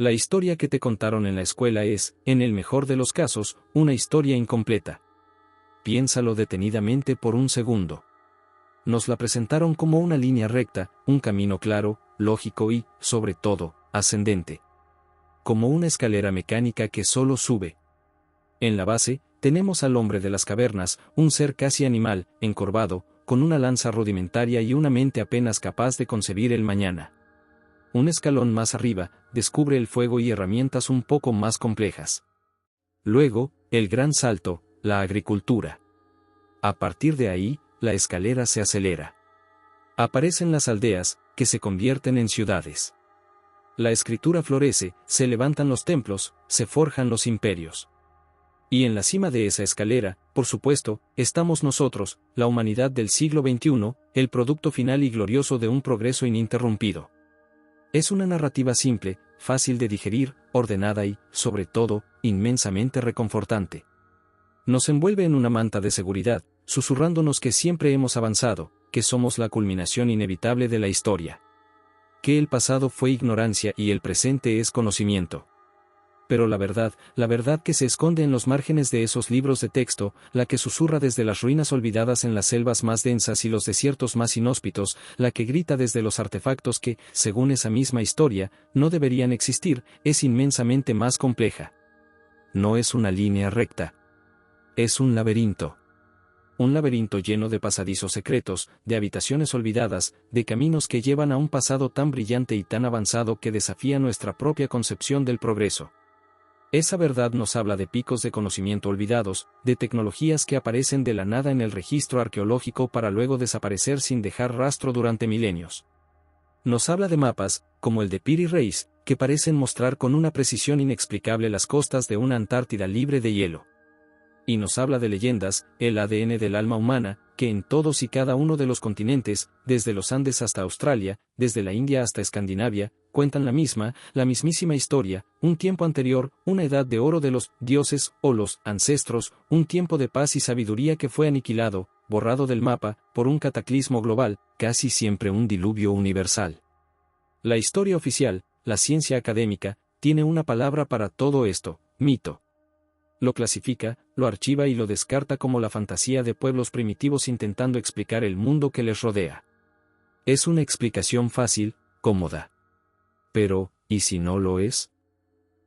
La historia que te contaron en la escuela es, en el mejor de los casos, una historia incompleta. Piénsalo detenidamente por un segundo. Nos la presentaron como una línea recta, un camino claro, lógico y, sobre todo, ascendente. Como una escalera mecánica que solo sube. En la base, tenemos al hombre de las cavernas, un ser casi animal, encorvado, con una lanza rudimentaria y una mente apenas capaz de concebir el mañana. Un escalón más arriba, descubre el fuego y herramientas un poco más complejas. Luego, el gran salto, la agricultura. A partir de ahí, la escalera se acelera. Aparecen las aldeas, que se convierten en ciudades. La escritura florece, se levantan los templos, se forjan los imperios. Y en la cima de esa escalera, por supuesto, estamos nosotros, la humanidad del siglo XXI, el producto final y glorioso de un progreso ininterrumpido. Es una narrativa simple, fácil de digerir, ordenada y, sobre todo, inmensamente reconfortante. Nos envuelve en una manta de seguridad, susurrándonos que siempre hemos avanzado, que somos la culminación inevitable de la historia. Que el pasado fue ignorancia y el presente es conocimiento. Pero la verdad que se esconde en los márgenes de esos libros de texto, la que susurra desde las ruinas olvidadas en las selvas más densas y los desiertos más inhóspitos, la que grita desde los artefactos que, según esa misma historia, no deberían existir, es inmensamente más compleja. No es una línea recta. Es un laberinto. Un laberinto lleno de pasadizos secretos, de habitaciones olvidadas, de caminos que llevan a un pasado tan brillante y tan avanzado que desafía nuestra propia concepción del progreso. Esa verdad nos habla de picos de conocimiento olvidados, de tecnologías que aparecen de la nada en el registro arqueológico para luego desaparecer sin dejar rastro durante milenios. Nos habla de mapas, como el de Piri Reis, que parecen mostrar con una precisión inexplicable las costas de una Antártida libre de hielo. Y nos habla de leyendas, el ADN del alma humana, que en todos y cada uno de los continentes, desde los Andes hasta Australia, desde la India hasta Escandinavia, cuentan la mismísima historia, un tiempo anterior, una edad de oro de los dioses o los ancestros, un tiempo de paz y sabiduría que fue aniquilado, borrado del mapa, por un cataclismo global, casi siempre un diluvio universal. La historia oficial, la ciencia académica, tiene una palabra para todo esto: mito. Lo clasifica, lo archiva y lo descarta como la fantasía de pueblos primitivos intentando explicar el mundo que les rodea. Es una explicación fácil, cómoda. Pero, ¿y si no lo es?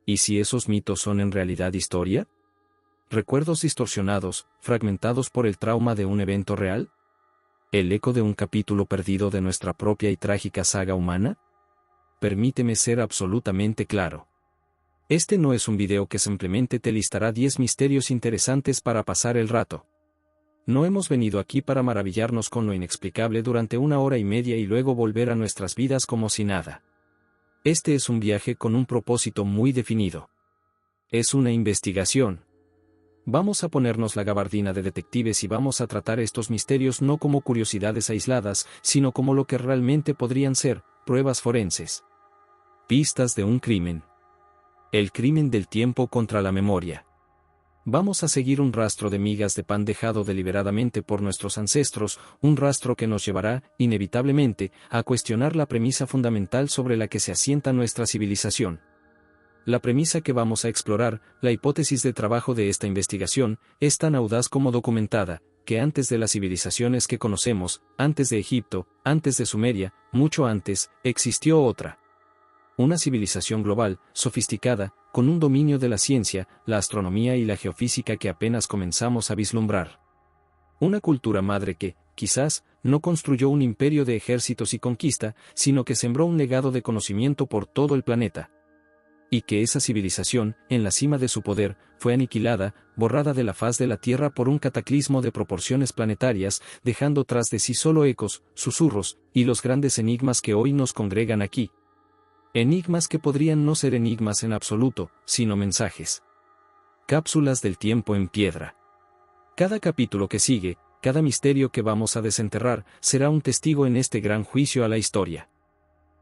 ¿Y si esos mitos son en realidad historia? ¿Recuerdos distorsionados, fragmentados por el trauma de un evento real? ¿El eco de un capítulo perdido de nuestra propia y trágica saga humana? Permíteme ser absolutamente claro. Este no es un video que simplemente te listará 10 misterios interesantes para pasar el rato. No hemos venido aquí para maravillarnos con lo inexplicable durante 1 hora y media y luego volver a nuestras vidas como si nada. Este es un viaje con un propósito muy definido. Es una investigación. Vamos a ponernos la gabardina de detectives y vamos a tratar estos misterios no como curiosidades aisladas, sino como lo que realmente podrían ser: pruebas forenses. Pistas de un crimen. El crimen del tiempo contra la memoria. Vamos a seguir un rastro de migas de pan dejado deliberadamente por nuestros ancestros, un rastro que nos llevará, inevitablemente, a cuestionar la premisa fundamental sobre la que se asienta nuestra civilización. La premisa que vamos a explorar, la hipótesis de trabajo de esta investigación, es tan audaz como documentada, que antes de las civilizaciones que conocemos, antes de Egipto, antes de Sumeria, mucho antes, existió otra. Una civilización global, sofisticada, con un dominio de la ciencia, la astronomía y la geofísica que apenas comenzamos a vislumbrar. Una cultura madre que, quizás, no construyó un imperio de ejércitos y conquista, sino que sembró un legado de conocimiento por todo el planeta. Y que esa civilización, en la cima de su poder, fue aniquilada, borrada de la faz de la Tierra por un cataclismo de proporciones planetarias, dejando tras de sí solo ecos, susurros, y los grandes enigmas que hoy nos congregan aquí. Enigmas que podrían no ser enigmas en absoluto, sino mensajes. Cápsulas del tiempo en piedra. Cada capítulo que sigue, cada misterio que vamos a desenterrar, será un testigo en este gran juicio a la historia.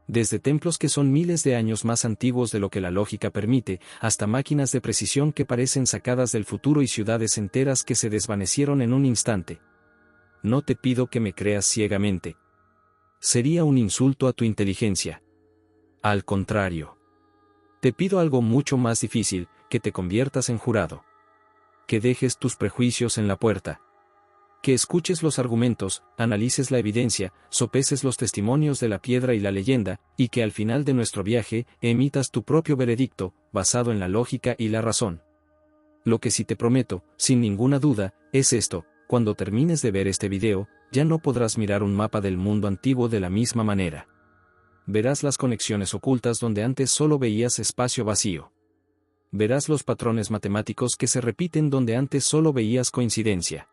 Desde templos que son miles de años más antiguos de lo que la lógica permite, hasta máquinas de precisión que parecen sacadas del futuro y ciudades enteras que se desvanecieron en un instante. No te pido que me creas ciegamente. Sería un insulto a tu inteligencia. Al contrario. Te pido algo mucho más difícil, que te conviertas en jurado. Que dejes tus prejuicios en la puerta. Que escuches los argumentos, analices la evidencia, sopeses los testimonios de la piedra y la leyenda, y que al final de nuestro viaje, emitas tu propio veredicto, basado en la lógica y la razón. Lo que sí te prometo, sin ninguna duda, es esto: cuando termines de ver este video, ya no podrás mirar un mapa del mundo antiguo de la misma manera. Verás las conexiones ocultas donde antes solo veías espacio vacío. Verás los patrones matemáticos que se repiten donde antes solo veías coincidencia.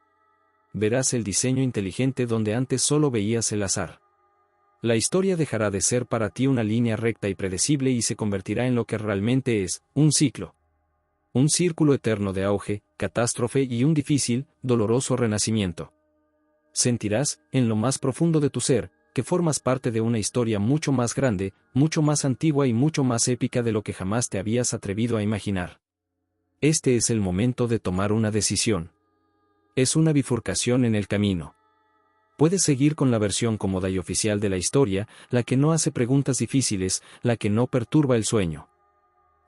Verás el diseño inteligente donde antes solo veías el azar. La historia dejará de ser para ti una línea recta y predecible y se convertirá en lo que realmente es: un ciclo. Un círculo eterno de auge, catástrofe y un difícil, doloroso renacimiento. Sentirás, en lo más profundo de tu ser, que formas parte de una historia mucho más grande, mucho más antigua y mucho más épica de lo que jamás te habías atrevido a imaginar. Este es el momento de tomar una decisión. Es una bifurcación en el camino. Puedes seguir con la versión cómoda y oficial de la historia, la que no hace preguntas difíciles, la que no perturba el sueño.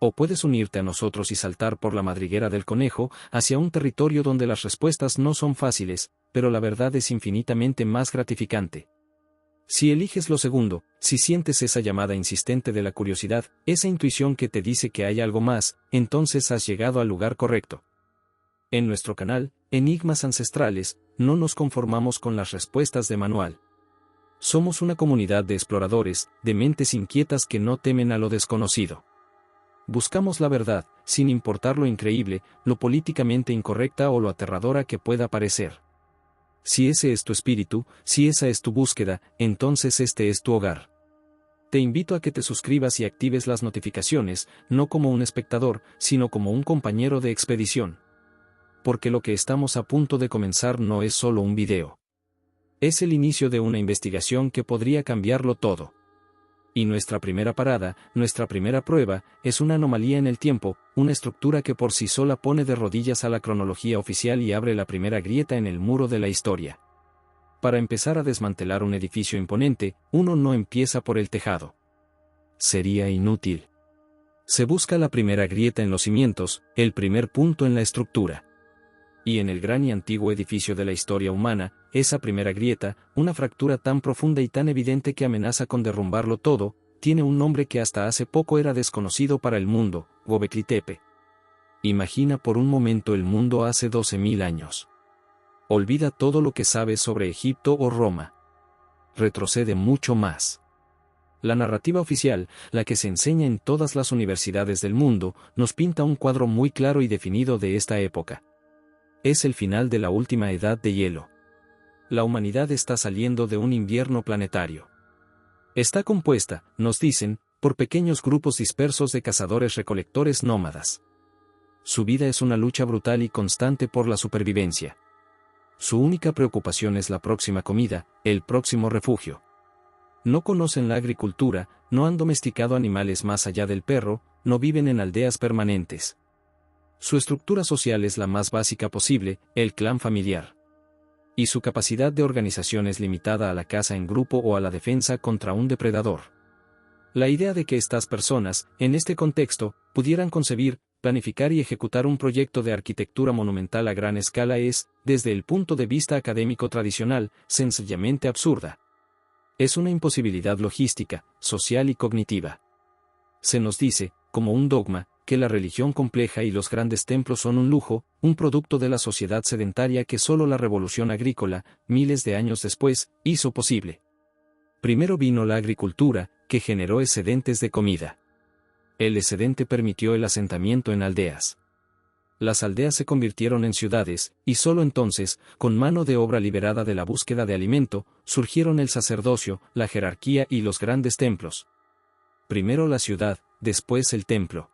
O puedes unirte a nosotros y saltar por la madriguera del conejo, hacia un territorio donde las respuestas no son fáciles, pero la verdad es infinitamente más gratificante. Si eliges lo segundo, si sientes esa llamada insistente de la curiosidad, esa intuición que te dice que hay algo más, entonces has llegado al lugar correcto. En nuestro canal, Enigmas Ancestrales, no nos conformamos con las respuestas de manual. Somos una comunidad de exploradores, de mentes inquietas que no temen a lo desconocido. Buscamos la verdad, sin importar lo increíble, lo políticamente incorrecta o lo aterradora que pueda parecer. Si ese es tu espíritu, si esa es tu búsqueda, entonces este es tu hogar. Te invito a que te suscribas y actives las notificaciones, no como un espectador, sino como un compañero de expedición. Porque lo que estamos a punto de comenzar no es solo un video. Es el inicio de una investigación que podría cambiarlo todo. Y nuestra primera parada, nuestra primera prueba, es una anomalía en el tiempo, una estructura que por sí sola pone de rodillas a la cronología oficial y abre la primera grieta en el muro de la historia. Para empezar a desmantelar un edificio imponente, uno no empieza por el tejado. Sería inútil. Se busca la primera grieta en los cimientos, el primer punto en la estructura. Y en el gran y antiguo edificio de la historia humana, esa primera grieta, una fractura tan profunda y tan evidente que amenaza con derrumbarlo todo, tiene un nombre que hasta hace poco era desconocido para el mundo: Göbekli Tepe. Imagina por un momento el mundo hace 12.000 años. Olvida todo lo que sabes sobre Egipto o Roma. Retrocede mucho más. La narrativa oficial, la que se enseña en todas las universidades del mundo, nos pinta un cuadro muy claro y definido de esta época. Es el final de la última edad de hielo. La humanidad está saliendo de un invierno planetario. Está compuesta, nos dicen, por pequeños grupos dispersos de cazadores-recolectores nómadas. Su vida es una lucha brutal y constante por la supervivencia. Su única preocupación es la próxima comida, el próximo refugio. No conocen la agricultura, no han domesticado animales más allá del perro, no viven en aldeas permanentes. Su estructura social es la más básica posible, el clan familiar. Y su capacidad de organización es limitada a la caza en grupo o a la defensa contra un depredador. La idea de que estas personas, en este contexto, pudieran concebir, planificar y ejecutar un proyecto de arquitectura monumental a gran escala es, desde el punto de vista académico tradicional, sencillamente absurda. Es una imposibilidad logística, social y cognitiva. Se nos dice, como un dogma, que la religión compleja y los grandes templos son un lujo, un producto de la sociedad sedentaria que solo la revolución agrícola, miles de años después, hizo posible. Primero vino la agricultura, que generó excedentes de comida. El excedente permitió el asentamiento en aldeas. Las aldeas se convirtieron en ciudades, y solo entonces, con mano de obra liberada de la búsqueda de alimento, surgieron el sacerdocio, la jerarquía y los grandes templos. Primero la ciudad, después el templo.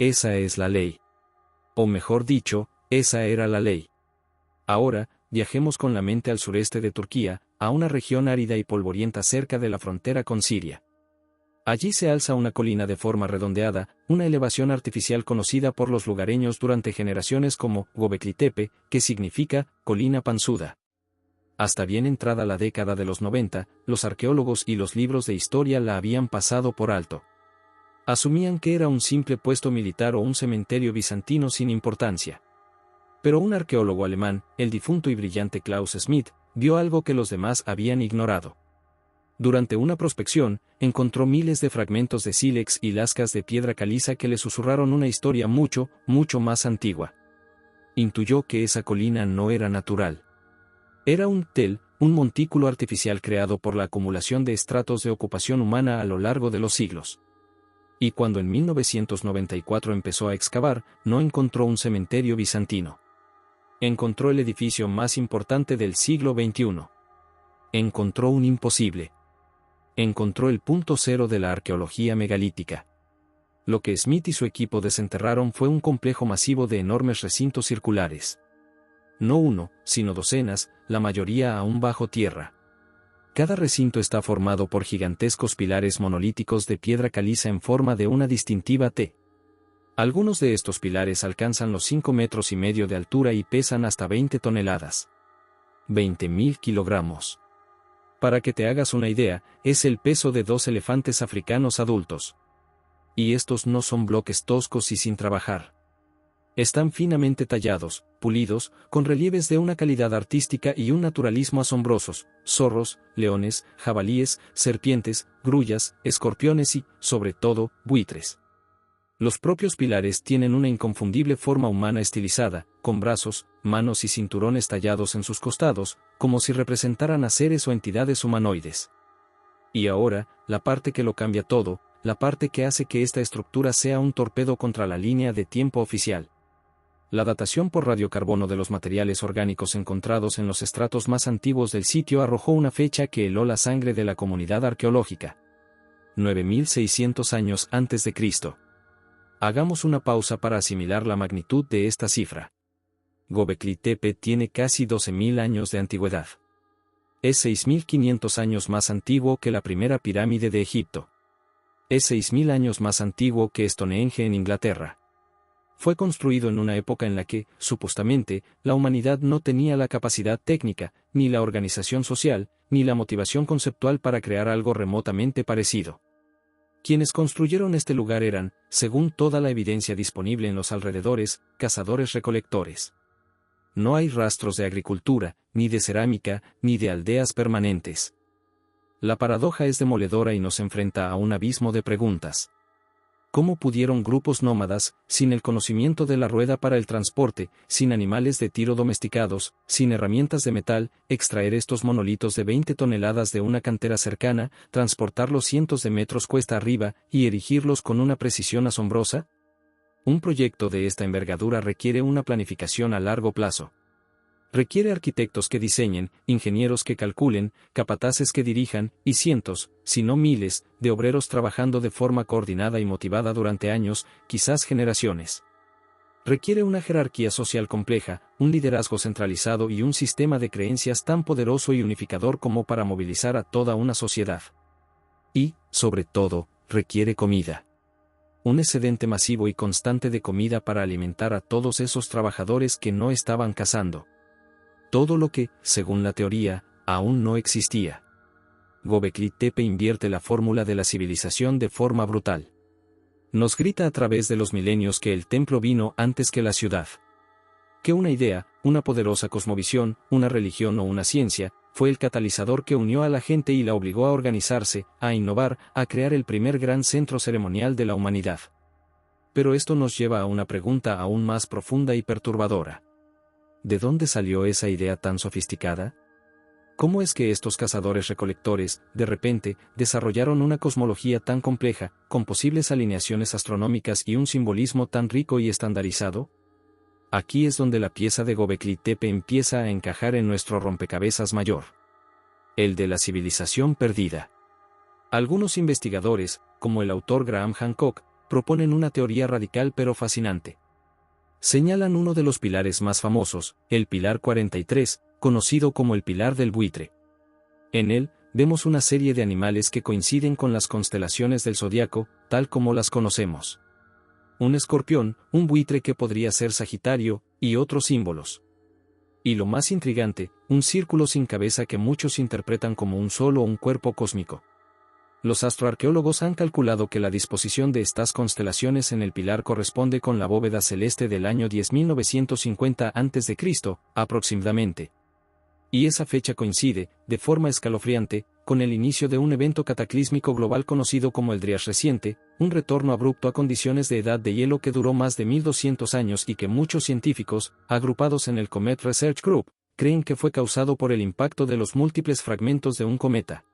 Esa es la ley. O mejor dicho, esa era la ley. Ahora, viajemos con la mente al sureste de Turquía, a una región árida y polvorienta cerca de la frontera con Siria. Allí se alza una colina de forma redondeada, una elevación artificial conocida por los lugareños durante generaciones como Göbekli Tepe, que significa colina panzuda. Hasta bien entrada la década de los 90, los arqueólogos y los libros de historia la habían pasado por alto. Asumían que era un simple puesto militar o un cementerio bizantino sin importancia. Pero un arqueólogo alemán, el difunto y brillante Klaus Schmidt, vio algo que los demás habían ignorado. Durante una prospección, encontró miles de fragmentos de sílex y lascas de piedra caliza que le susurraron una historia mucho, mucho más antigua. Intuyó que esa colina no era natural. Era un tel, un montículo artificial creado por la acumulación de estratos de ocupación humana a lo largo de los siglos. Y cuando en 1994 empezó a excavar, no encontró un cementerio bizantino. Encontró el edificio más importante del siglo XXI. Encontró un imposible. Encontró el punto cero de la arqueología megalítica. Lo que Schmidt y su equipo desenterraron fue un complejo masivo de enormes recintos circulares. No uno, sino docenas, la mayoría aún bajo tierra. Cada recinto está formado por gigantescos pilares monolíticos de piedra caliza en forma de una distintiva T. Algunos de estos pilares alcanzan los 5,5 metros de altura y pesan hasta 20 toneladas. 20.000 kilogramos. Para que te hagas una idea, es el peso de 2 elefantes africanos adultos. Y estos no son bloques toscos y sin trabajar. Están finamente tallados, pulidos, con relieves de una calidad artística y un naturalismo asombrosos: zorros, leones, jabalíes, serpientes, grullas, escorpiones y, sobre todo, buitres. Los propios pilares tienen una inconfundible forma humana estilizada, con brazos, manos y cinturones tallados en sus costados, como si representaran a seres o entidades humanoides. Y ahora, la parte que lo cambia todo, la parte que hace que esta estructura sea un torpedo contra la línea de tiempo oficial. La datación por radiocarbono de los materiales orgánicos encontrados en los estratos más antiguos del sitio arrojó una fecha que heló la sangre de la comunidad arqueológica. 9.600 años antes de Cristo. Hagamos una pausa para asimilar la magnitud de esta cifra. Göbekli Tepe tiene casi 12.000 años de antigüedad. Es 6.500 años más antiguo que la primera pirámide de Egipto. Es 6.000 años más antiguo que Stonehenge en Inglaterra. Fue construido en una época en la que, supuestamente, la humanidad no tenía la capacidad técnica, ni la organización social, ni la motivación conceptual para crear algo remotamente parecido. Quienes construyeron este lugar eran, según toda la evidencia disponible en los alrededores, cazadores-recolectores. No hay rastros de agricultura, ni de cerámica, ni de aldeas permanentes. La paradoja es demoledora y nos enfrenta a un abismo de preguntas. ¿Cómo pudieron grupos nómadas, sin el conocimiento de la rueda para el transporte, sin animales de tiro domesticados, sin herramientas de metal, extraer estos monolitos de 20 toneladas de una cantera cercana, transportarlos cientos de metros cuesta arriba y erigirlos con una precisión asombrosa? Un proyecto de esta envergadura requiere una planificación a largo plazo. Requiere arquitectos que diseñen, ingenieros que calculen, capataces que dirijan, y cientos, si no miles, de obreros trabajando de forma coordinada y motivada durante años, quizás generaciones. Requiere una jerarquía social compleja, un liderazgo centralizado y un sistema de creencias tan poderoso y unificador como para movilizar a toda una sociedad. Y, sobre todo, requiere comida. Un excedente masivo y constante de comida para alimentar a todos esos trabajadores que no estaban cazando. Todo lo que, según la teoría, aún no existía. Göbekli Tepe invierte la fórmula de la civilización de forma brutal. Nos grita a través de los milenios que el templo vino antes que la ciudad. Que una idea, una poderosa cosmovisión, una religión o una ciencia, fue el catalizador que unió a la gente y la obligó a organizarse, a innovar, a crear el primer gran centro ceremonial de la humanidad. Pero esto nos lleva a una pregunta aún más profunda y perturbadora. ¿De dónde salió esa idea tan sofisticada? ¿Cómo es que estos cazadores-recolectores, de repente, desarrollaron una cosmología tan compleja, con posibles alineaciones astronómicas y un simbolismo tan rico y estandarizado? Aquí es donde la pieza de Göbekli Tepe empieza a encajar en nuestro rompecabezas mayor. El de la civilización perdida. Algunos investigadores, como el autor Graham Hancock, proponen una teoría radical pero fascinante. Señalan uno de los pilares más famosos, el pilar 43, conocido como el pilar del buitre. En él, vemos una serie de animales que coinciden con las constelaciones del zodiaco, tal como las conocemos. Un escorpión, un buitre que podría ser Sagitario, y otros símbolos. Y lo más intrigante, un círculo sin cabeza que muchos interpretan como un sol o un cuerpo cósmico. Los astroarqueólogos han calculado que la disposición de estas constelaciones en el pilar corresponde con la bóveda celeste del año 10.950 a.C., aproximadamente. Y esa fecha coincide, de forma escalofriante, con el inicio de un evento cataclísmico global conocido como el Dryas reciente, un retorno abrupto a condiciones de edad de hielo que duró más de 1200 años y que muchos científicos, agrupados en el Comet Research Group, creen que fue causado por el impacto de los múltiples fragmentos de un cometa.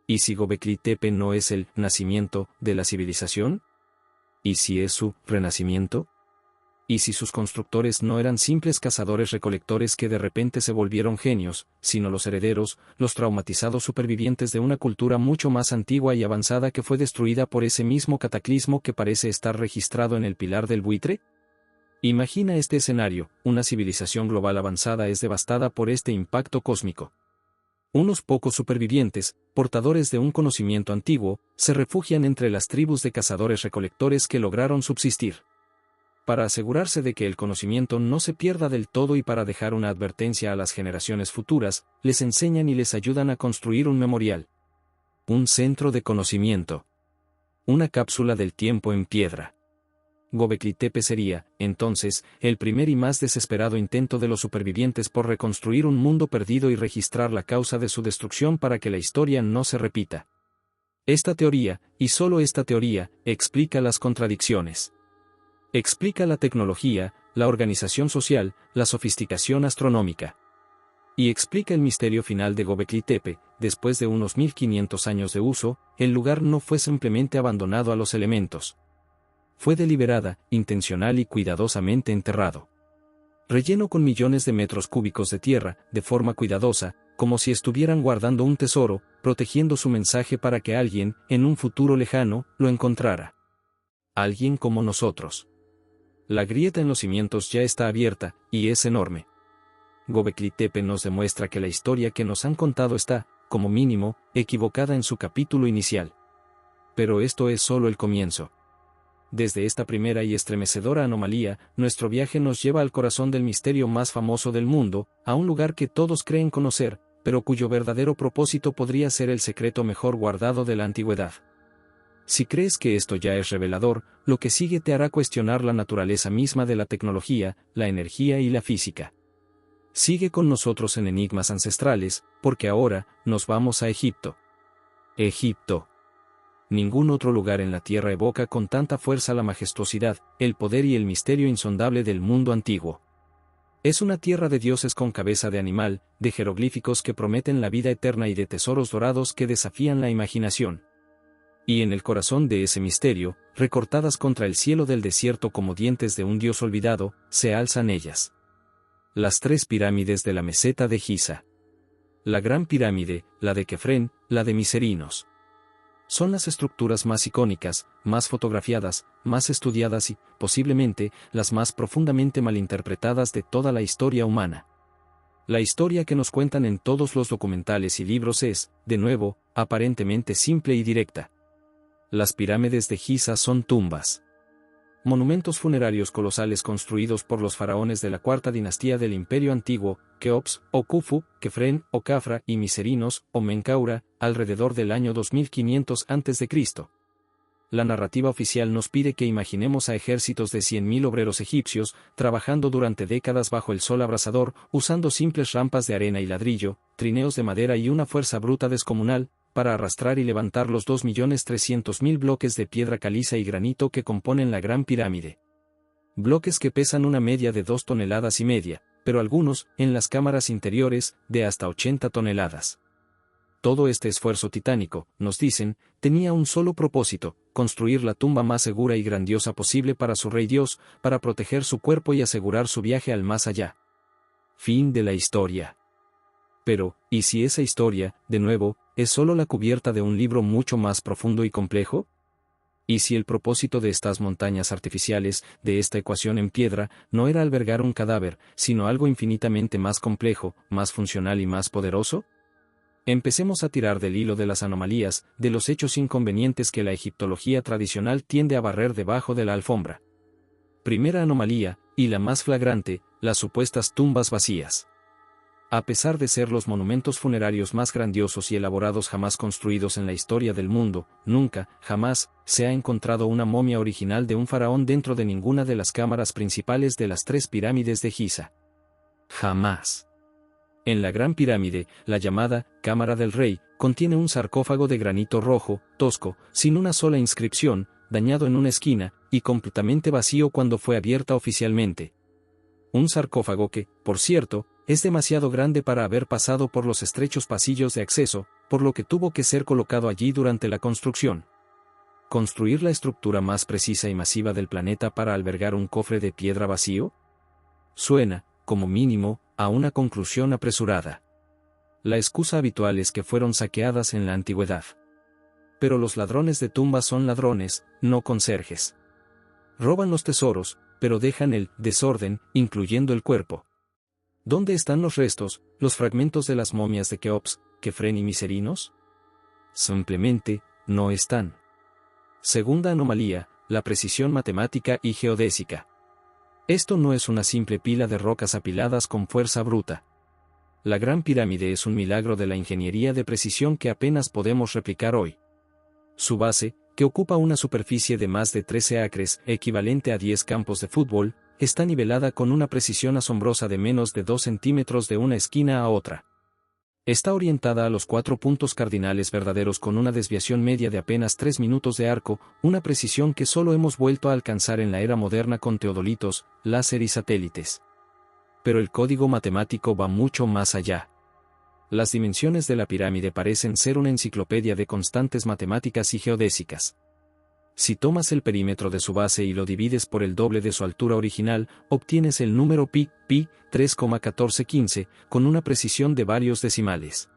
¿Y si Göbekli Tepe no es el nacimiento de la civilización? ¿Y si es su renacimiento? ¿Y si sus constructores no eran simples cazadores-recolectores que de repente se volvieron genios, sino los herederos, los traumatizados supervivientes de una cultura mucho más antigua y avanzada que fue destruida por ese mismo cataclismo que parece estar registrado en el Pilar del Buitre? Imagina este escenario: una civilización global avanzada es devastada por este impacto cósmico. Unos pocos supervivientes, portadores de un conocimiento antiguo, se refugian entre las tribus de cazadores-recolectores que lograron subsistir. Para asegurarse de que el conocimiento no se pierda del todo y para dejar una advertencia a las generaciones futuras, les enseñan y les ayudan a construir un memorial. Un centro de conocimiento. Una cápsula del tiempo en piedra. Göbekli Tepe sería, entonces, el primer y más desesperado intento de los supervivientes por reconstruir un mundo perdido y registrar la causa de su destrucción para que la historia no se repita. Esta teoría, y solo esta teoría, explica las contradicciones. Explica la tecnología, la organización social, la sofisticación astronómica. Y explica el misterio final de Göbekli Tepe. Después de unos 1500 años de uso, el lugar no fue simplemente abandonado a los elementos. Fue deliberada, intencional y cuidadosamente enterrado. Relleno con millones de metros cúbicos de tierra, de forma cuidadosa, como si estuvieran guardando un tesoro, protegiendo su mensaje para que alguien, en un futuro lejano, lo encontrara. Alguien como nosotros. La grieta en los cimientos ya está abierta, y es enorme. Göbekli Tepe nos demuestra que la historia que nos han contado está, como mínimo, equivocada en su capítulo inicial. Pero esto es solo el comienzo. Desde esta primera y estremecedora anomalía, nuestro viaje nos lleva al corazón del misterio más famoso del mundo, a un lugar que todos creen conocer, pero cuyo verdadero propósito podría ser el secreto mejor guardado de la antigüedad. Si crees que esto ya es revelador, lo que sigue te hará cuestionar la naturaleza misma de la tecnología, la energía y la física. Sigue con nosotros en Enigmas Ancestrales, porque ahora, nos vamos a Egipto. Egipto. Ningún otro lugar en la Tierra evoca con tanta fuerza la majestuosidad, el poder y el misterio insondable del mundo antiguo. Es una tierra de dioses con cabeza de animal, de jeroglíficos que prometen la vida eterna y de tesoros dorados que desafían la imaginación. Y en el corazón de ese misterio, recortadas contra el cielo del desierto como dientes de un dios olvidado, se alzan ellas. Las 3 pirámides de la meseta de Giza. La Gran Pirámide, la de Kefren, la de Miserinos. Son las estructuras más icónicas, más fotografiadas, más estudiadas y, posiblemente, las más profundamente malinterpretadas de toda la historia humana. La historia que nos cuentan en todos los documentales y libros es, de nuevo, aparentemente simple y directa. Las pirámides de Giza son tumbas. Monumentos funerarios colosales construidos por los faraones de la cuarta dinastía del Imperio Antiguo, Keops, o Khufu, Kefren, o Khafra y Miserinos, o Menkaura, alrededor del año 2500 a.C. La narrativa oficial nos pide que imaginemos a ejércitos de 100.000 obreros egipcios, trabajando durante décadas bajo el sol abrasador, usando simples rampas de arena y ladrillo, trineos de madera y una fuerza bruta descomunal, para arrastrar y levantar los 2.300.000 bloques de piedra caliza y granito que componen la Gran Pirámide. Bloques que pesan una media de 2,5 toneladas, pero algunos, en las cámaras interiores, de hasta 80 toneladas. Todo este esfuerzo titánico, nos dicen, tenía un solo propósito: construir la tumba más segura y grandiosa posible para su rey Dios, para proteger su cuerpo y asegurar su viaje al más allá. Fin de la historia. Pero, ¿y si esa historia, de nuevo, es solo la cubierta de un libro mucho más profundo y complejo? ¿Y si el propósito de estas montañas artificiales, de esta ecuación en piedra, no era albergar un cadáver, sino algo infinitamente más complejo, más funcional y más poderoso? Empecemos a tirar del hilo de las anomalías, de los hechos inconvenientes que la egiptología tradicional tiende a barrer debajo de la alfombra. Primera anomalía, y la más flagrante, las supuestas tumbas vacías. A pesar de ser los monumentos funerarios más grandiosos y elaborados jamás construidos en la historia del mundo, nunca, jamás, se ha encontrado una momia original de un faraón dentro de ninguna de las cámaras principales de las 3 pirámides de Giza. Jamás. En la Gran Pirámide, la llamada Cámara del Rey, contiene un sarcófago de granito rojo, tosco, sin una sola inscripción, dañado en una esquina, y completamente vacío cuando fue abierta oficialmente. Un sarcófago que, por cierto, es demasiado grande para haber pasado por los estrechos pasillos de acceso, por lo que tuvo que ser colocado allí durante la construcción. ¿Construir la estructura más precisa y masiva del planeta para albergar un cofre de piedra vacío? Suena, como mínimo, a una conclusión apresurada. La excusa habitual es que fueron saqueadas en la antigüedad. Pero los ladrones de tumbas son ladrones, no conserjes. Roban los tesoros, pero dejan el desorden, incluyendo el cuerpo. ¿Dónde están los restos, los fragmentos de las momias de Keops, Kefren y Miserinos? Simplemente, no están. Segunda anomalía, la precisión matemática y geodésica. Esto no es una simple pila de rocas apiladas con fuerza bruta. La Gran Pirámide es un milagro de la ingeniería de precisión que apenas podemos replicar hoy. Su base, que ocupa una superficie de más de 13 acres, equivalente a 10 campos de fútbol, está nivelada con una precisión asombrosa de menos de 2 centímetros de una esquina a otra. Está orientada a los 4 puntos cardinales verdaderos con una desviación media de apenas 3 minutos de arco, una precisión que solo hemos vuelto a alcanzar en la era moderna con teodolitos, láser y satélites. Pero el código matemático va mucho más allá. Las dimensiones de la pirámide parecen ser una enciclopedia de constantes matemáticas y geodésicas. Si tomas el perímetro de su base y lo divides por el doble de su altura original, obtienes el número pi 3,1415, con una precisión de varios decimales.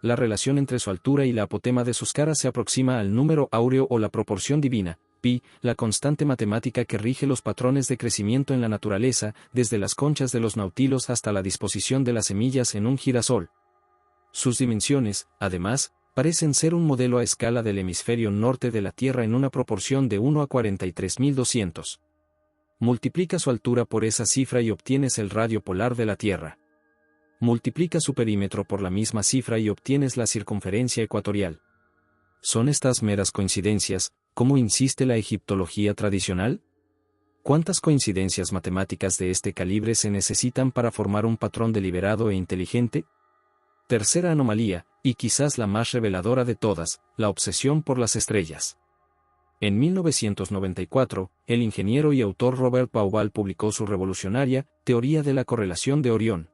La relación entre su altura y la apotema de sus caras se aproxima al número áureo o la proporción divina, pi, la constante matemática que rige los patrones de crecimiento en la naturaleza, desde las conchas de los nautilos hasta la disposición de las semillas en un girasol. Sus dimensiones, además, parecen ser un modelo a escala del hemisferio norte de la Tierra en una proporción de 1 a 43.200. Multiplica su altura por esa cifra y obtienes el radio polar de la Tierra. Multiplica su perímetro por la misma cifra y obtienes la circunferencia ecuatorial. ¿Son estas meras coincidencias, como insiste la egiptología tradicional? ¿Cuántas coincidencias matemáticas de este calibre se necesitan para formar un patrón deliberado e inteligente? Tercera anomalía, y quizás la más reveladora de todas, la obsesión por las estrellas. En 1994, el ingeniero y autor Robert Bauval publicó su revolucionaria Teoría de la correlación de Orión.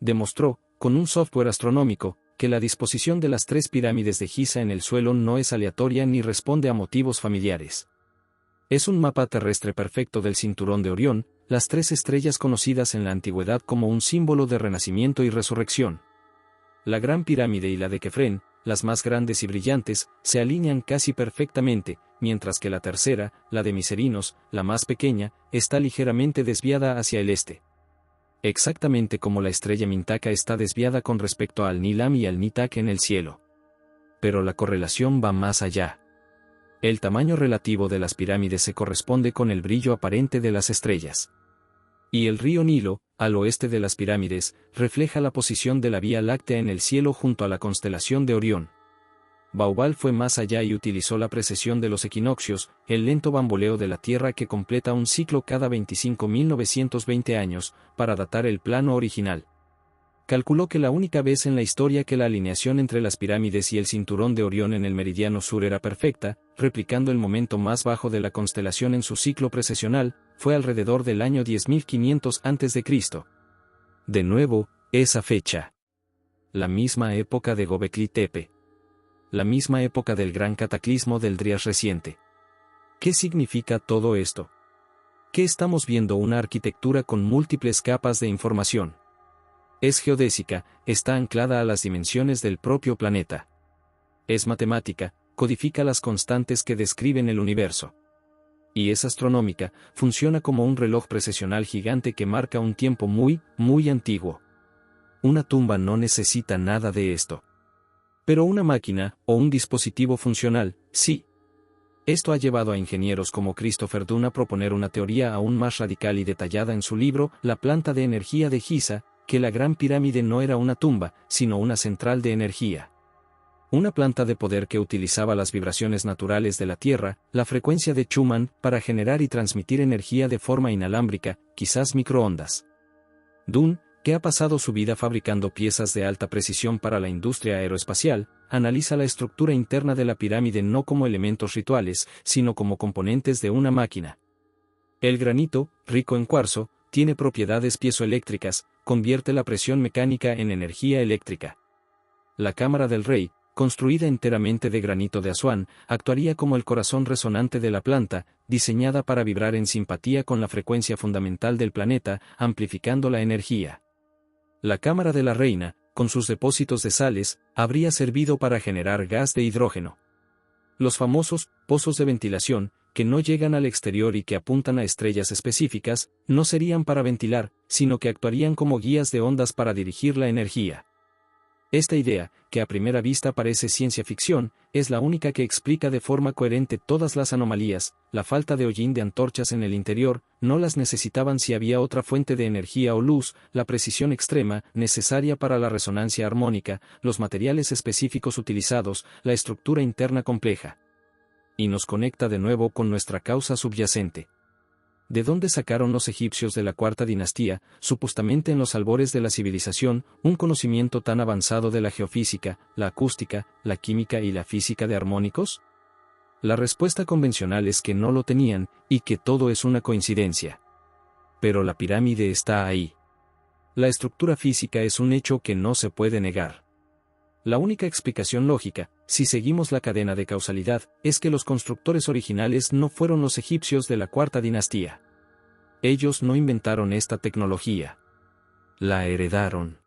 Demostró, con un software astronómico, que la disposición de las 3 pirámides de Giza en el suelo no es aleatoria ni responde a motivos familiares. Es un mapa terrestre perfecto del cinturón de Orión, las 3 estrellas conocidas en la antigüedad como un símbolo de renacimiento y resurrección. La Gran Pirámide y la de Kefren, las más grandes y brillantes, se alinean casi perfectamente, mientras que la tercera, la de Miserinos, la más pequeña, está ligeramente desviada hacia el este. Exactamente como la estrella Mintaka está desviada con respecto al Nilam y al Nitak en el cielo. Pero la correlación va más allá. El tamaño relativo de las pirámides se corresponde con el brillo aparente de las estrellas. Y el río Nilo, al oeste de las pirámides, refleja la posición de la Vía Láctea en el cielo junto a la constelación de Orión. Bauval fue más allá y utilizó la precesión de los equinoccios, el lento bamboleo de la Tierra que completa un ciclo cada 25.920 años, para datar el plano original. Calculó que la única vez en la historia que la alineación entre las pirámides y el cinturón de Orión en el meridiano sur era perfecta, replicando el momento más bajo de la constelación en su ciclo precesional, fue alrededor del año 10.500 a.C. De nuevo, esa fecha. La misma época de Göbekli Tepe. La misma época del gran cataclismo del Dryas reciente. ¿Qué significa todo esto? ¿Qué estamos viendo? Una arquitectura con múltiples capas de información. Es geodésica, está anclada a las dimensiones del propio planeta. Es matemática, codifica las constantes que describen el universo. Y es astronómica, funciona como un reloj precesional gigante que marca un tiempo muy, muy antiguo. Una tumba no necesita nada de esto. Pero una máquina, o un dispositivo funcional, sí. Esto ha llevado a ingenieros como Christopher Dunn a proponer una teoría aún más radical y detallada en su libro La planta de energía de Giza, que la Gran Pirámide no era una tumba, sino una central de energía. Una planta de poder que utilizaba las vibraciones naturales de la Tierra, la frecuencia de Schumann, para generar y transmitir energía de forma inalámbrica, quizás microondas. Dunn, que ha pasado su vida fabricando piezas de alta precisión para la industria aeroespacial, analiza la estructura interna de la pirámide no como elementos rituales, sino como componentes de una máquina. El granito, rico en cuarzo, tiene propiedades piezoeléctricas, convierte la presión mecánica en energía eléctrica. La cámara del rey, construida enteramente de granito de Asuán, actuaría como el corazón resonante de la planta, diseñada para vibrar en simpatía con la frecuencia fundamental del planeta, amplificando la energía. La cámara de la reina, con sus depósitos de sales, habría servido para generar gas de hidrógeno. Los famosos pozos de ventilación, que no llegan al exterior y que apuntan a estrellas específicas, no serían para ventilar, sino que actuarían como guías de ondas para dirigir la energía. Esta idea, que a primera vista parece ciencia ficción, es la única que explica de forma coherente todas las anomalías. La falta de hollín de antorchas en el interior, no las necesitaban si había otra fuente de energía o luz, la precisión extrema, necesaria para la resonancia armónica, los materiales específicos utilizados, la estructura interna compleja. Y nos conecta de nuevo con nuestra causa subyacente. ¿De dónde sacaron los egipcios de la cuarta dinastía, supuestamente en los albores de la civilización, un conocimiento tan avanzado de la geofísica, la acústica, la química y la física de armónicos? La respuesta convencional es que no lo tenían, y que todo es una coincidencia. Pero la pirámide está ahí. La estructura física es un hecho que no se puede negar. La única explicación lógica, si seguimos la cadena de causalidad, es que los constructores originales no fueron los egipcios de la cuarta dinastía. Ellos no inventaron esta tecnología. La heredaron.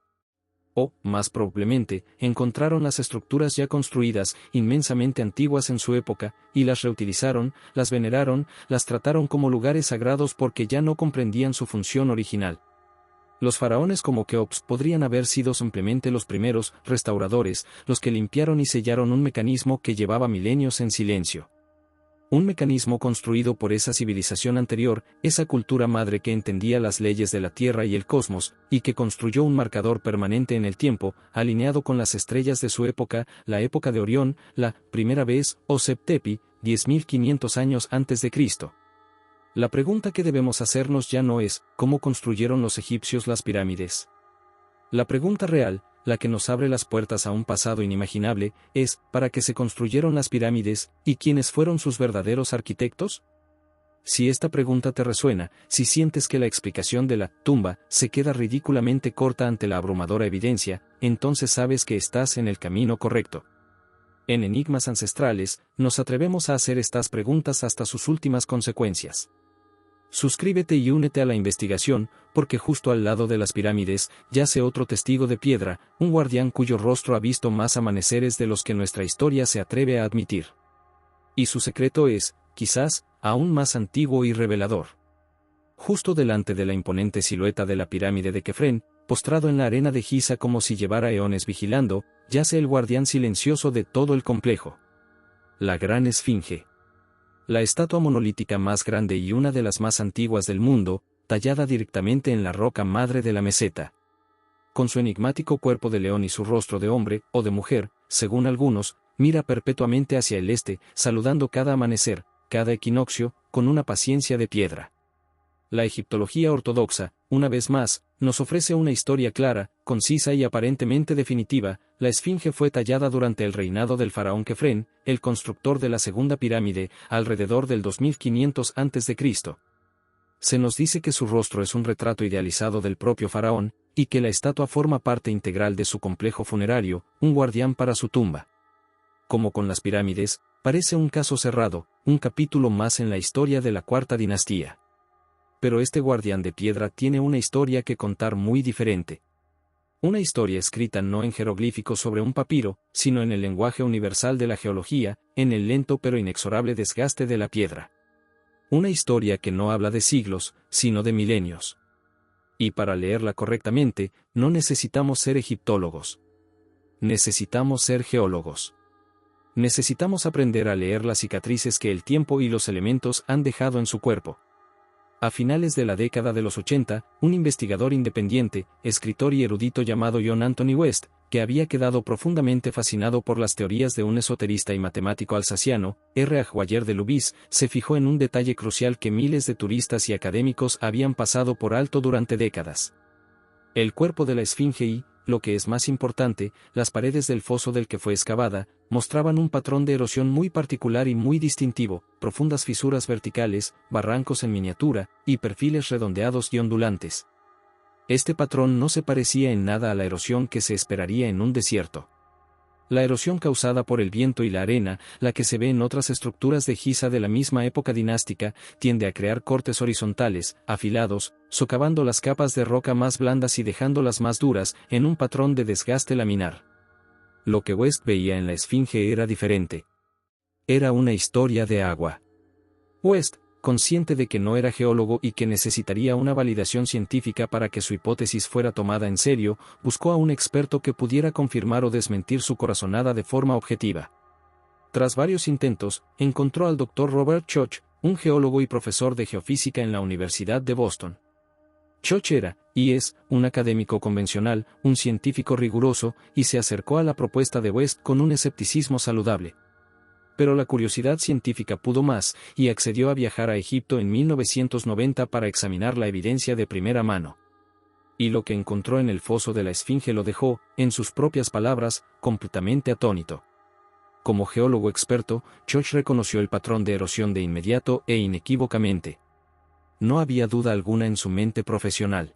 O, más probablemente, encontraron las estructuras ya construidas, inmensamente antiguas en su época, y las reutilizaron, las veneraron, las trataron como lugares sagrados porque ya no comprendían su función original. Los faraones como Keops podrían haber sido simplemente los primeros restauradores, los que limpiaron y sellaron un mecanismo que llevaba milenios en silencio. Un mecanismo construido por esa civilización anterior, esa cultura madre que entendía las leyes de la Tierra y el cosmos, y que construyó un marcador permanente en el tiempo, alineado con las estrellas de su época, la época de Orión, la primera vez, o Septepi, 10.500 años antes de Cristo. La pregunta que debemos hacernos ya no es, ¿cómo construyeron los egipcios las pirámides? La pregunta real, la que nos abre las puertas a un pasado inimaginable, es, ¿para qué se construyeron las pirámides, y quiénes fueron sus verdaderos arquitectos? Si esta pregunta te resuena, si sientes que la explicación de la tumba se queda ridículamente corta ante la abrumadora evidencia, entonces sabes que estás en el camino correcto. En Enigmas Ancestrales, nos atrevemos a hacer estas preguntas hasta sus últimas consecuencias. Suscríbete y únete a la investigación, porque justo al lado de las pirámides yace otro testigo de piedra, un guardián cuyo rostro ha visto más amaneceres de los que nuestra historia se atreve a admitir. Y su secreto es, quizás, aún más antiguo y revelador. Justo delante de la imponente silueta de la pirámide de Kefren, postrado en la arena de Giza como si llevara eones vigilando, yace el guardián silencioso de todo el complejo. La Gran Esfinge. La estatua monolítica más grande y una de las más antiguas del mundo, tallada directamente en la roca madre de la meseta. Con su enigmático cuerpo de león y su rostro de hombre, o de mujer, según algunos, mira perpetuamente hacia el este, saludando cada amanecer, cada equinoccio, con una paciencia de piedra. La egiptología ortodoxa, una vez más, nos ofrece una historia clara, concisa y aparentemente definitiva. La esfinge fue tallada durante el reinado del faraón Kefren, el constructor de la segunda pirámide, alrededor del 2500 a.C. Se nos dice que su rostro es un retrato idealizado del propio faraón, y que la estatua forma parte integral de su complejo funerario, un guardián para su tumba. Como con las pirámides, parece un caso cerrado, un capítulo más en la historia de la cuarta dinastía. Pero este guardián de piedra tiene una historia que contar muy diferente. Una historia escrita no en jeroglíficos sobre un papiro, sino en el lenguaje universal de la geología, en el lento pero inexorable desgaste de la piedra. Una historia que no habla de siglos, sino de milenios. Y para leerla correctamente, no necesitamos ser egiptólogos. Necesitamos ser geólogos. Necesitamos aprender a leer las cicatrices que el tiempo y los elementos han dejado en su cuerpo. A finales de la década de los 80, un investigador independiente, escritor y erudito llamado John Anthony West, que había quedado profundamente fascinado por las teorías de un esoterista y matemático alsaciano, R. Aguayer de Lubis, se fijó en un detalle crucial que miles de turistas y académicos habían pasado por alto durante décadas. El cuerpo de la esfinge y, lo que es más importante, las paredes del foso del que fue excavada, mostraban un patrón de erosión muy particular y muy distintivo, profundas fisuras verticales, barrancos en miniatura, y perfiles redondeados y ondulantes. Este patrón no se parecía en nada a la erosión que se esperaría en un desierto. La erosión causada por el viento y la arena, la que se ve en otras estructuras de Giza de la misma época dinástica, tiende a crear cortes horizontales, afilados, socavando las capas de roca más blandas y dejándolas más duras, en un patrón de desgaste laminar. Lo que West veía en la esfinge era diferente. Era una historia de agua. West, consciente de que no era geólogo y que necesitaría una validación científica para que su hipótesis fuera tomada en serio, buscó a un experto que pudiera confirmar o desmentir su corazonada de forma objetiva. Tras varios intentos, encontró al Dr. Robert Schoch, un geólogo y profesor de geofísica en la Universidad de Boston. Schoch era, y es, un académico convencional, un científico riguroso, y se acercó a la propuesta de West con un escepticismo saludable. Pero la curiosidad científica pudo más, y accedió a viajar a Egipto en 1990 para examinar la evidencia de primera mano. Y lo que encontró en el foso de la esfinge lo dejó, en sus propias palabras, completamente atónito. Como geólogo experto, Schoch reconoció el patrón de erosión de inmediato e inequívocamente. No había duda alguna en su mente profesional.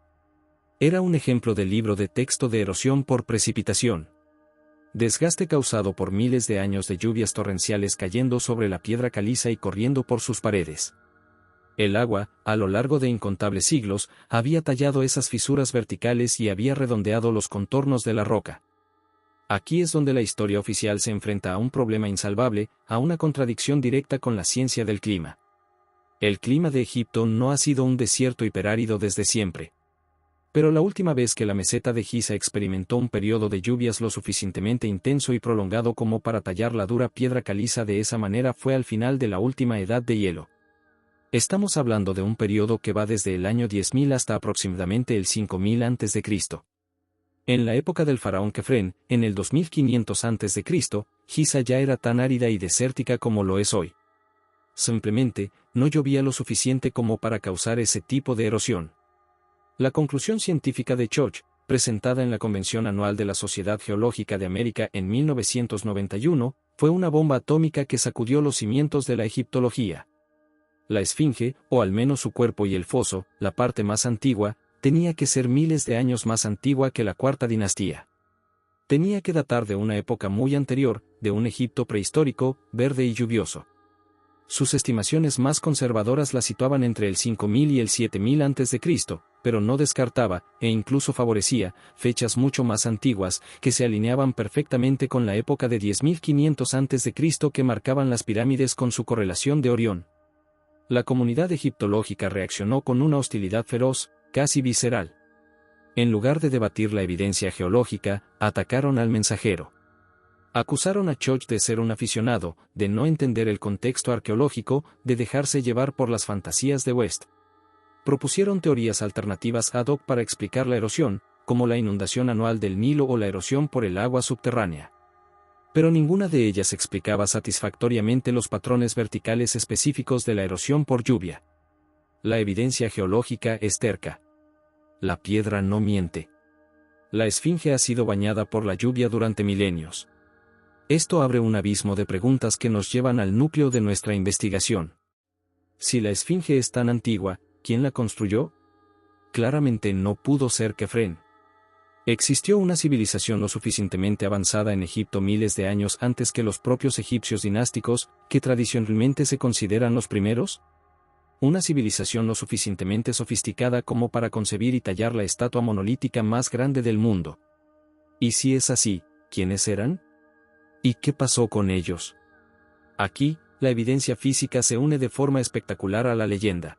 Era un ejemplo del libro de texto de erosión por precipitación. Desgaste causado por miles de años de lluvias torrenciales cayendo sobre la piedra caliza y corriendo por sus paredes. El agua, a lo largo de incontables siglos, había tallado esas fisuras verticales y había redondeado los contornos de la roca. Aquí es donde la historia oficial se enfrenta a un problema insalvable, a una contradicción directa con la ciencia del clima. El clima de Egipto no ha sido un desierto hiperárido desde siempre. Pero la última vez que la meseta de Giza experimentó un periodo de lluvias lo suficientemente intenso y prolongado como para tallar la dura piedra caliza de esa manera fue al final de la última edad de hielo. Estamos hablando de un periodo que va desde el año 10.000 hasta aproximadamente el 5.000 a.C. En la época del faraón Kefren, en el 2500 a.C., Giza ya era tan árida y desértica como lo es hoy. Simplemente, no llovía lo suficiente como para causar ese tipo de erosión. La conclusión científica de Schoch, presentada en la Convención Anual de la Sociedad Geológica de América en 1991, fue una bomba atómica que sacudió los cimientos de la egiptología. La esfinge, o al menos su cuerpo y el foso, la parte más antigua, tenía que ser miles de años más antigua que la cuarta dinastía. Tenía que datar de una época muy anterior, de un Egipto prehistórico, verde y lluvioso. Sus estimaciones más conservadoras la situaban entre el 5000 y el 7000 a.C., pero no descartaba, e incluso favorecía, fechas mucho más antiguas, que se alineaban perfectamente con la época de 10.500 a.C. que marcaban las pirámides con su correlación de Orión. La comunidad egiptológica reaccionó con una hostilidad feroz, casi visceral. En lugar de debatir la evidencia geológica, atacaron al mensajero. Acusaron a Schoch de ser un aficionado, de no entender el contexto arqueológico, de dejarse llevar por las fantasías de West. Propusieron teorías alternativas ad hoc para explicar la erosión, como la inundación anual del Nilo o la erosión por el agua subterránea. Pero ninguna de ellas explicaba satisfactoriamente los patrones verticales específicos de la erosión por lluvia. La evidencia geológica es terca. La piedra no miente. La esfinge ha sido bañada por la lluvia durante milenios. Esto abre un abismo de preguntas que nos llevan al núcleo de nuestra investigación. Si la esfinge es tan antigua, ¿quién la construyó? Claramente no pudo ser Kefren. ¿Existió una civilización lo suficientemente avanzada en Egipto miles de años antes que los propios egipcios dinásticos, que tradicionalmente se consideran los primeros? ¿Una civilización lo suficientemente sofisticada como para concebir y tallar la estatua monolítica más grande del mundo? Y si es así, ¿quiénes eran? ¿Y qué pasó con ellos? Aquí, la evidencia física se une de forma espectacular a la leyenda.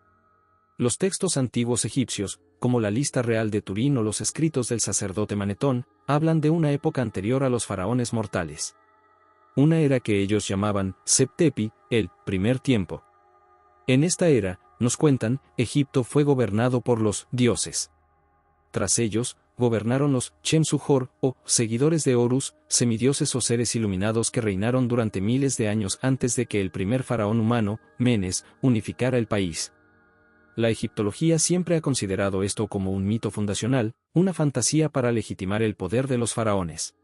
Los textos antiguos egipcios, como la lista real de Turín o los escritos del sacerdote Manetón, hablan de una época anterior a los faraones mortales. Una era que ellos llamaban Septepi, el primer tiempo. En esta era, Nos cuentan, Egipto fue gobernado por los dioses. Tras ellos, gobernaron los Chemsuhor, o seguidores de Horus, semidioses o seres iluminados que reinaron durante miles de años antes de que el primer faraón humano, Menes, unificara el país. La egiptología siempre ha considerado esto como un mito fundacional, una fantasía para legitimar el poder de los faraones.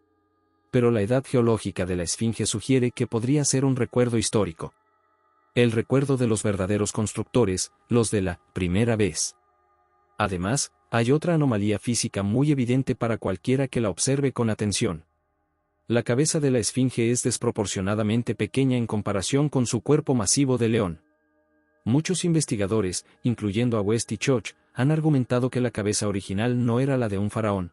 Pero la edad geológica de la Esfinge sugiere que podría ser un recuerdo histórico. El recuerdo de los verdaderos constructores, los de la primera vez. Además, hay otra anomalía física muy evidente para cualquiera que la observe con atención. La cabeza de la Esfinge es desproporcionadamente pequeña en comparación con su cuerpo masivo de león. Muchos investigadores, incluyendo a West y Koch, han argumentado que la cabeza original no era la de un faraón.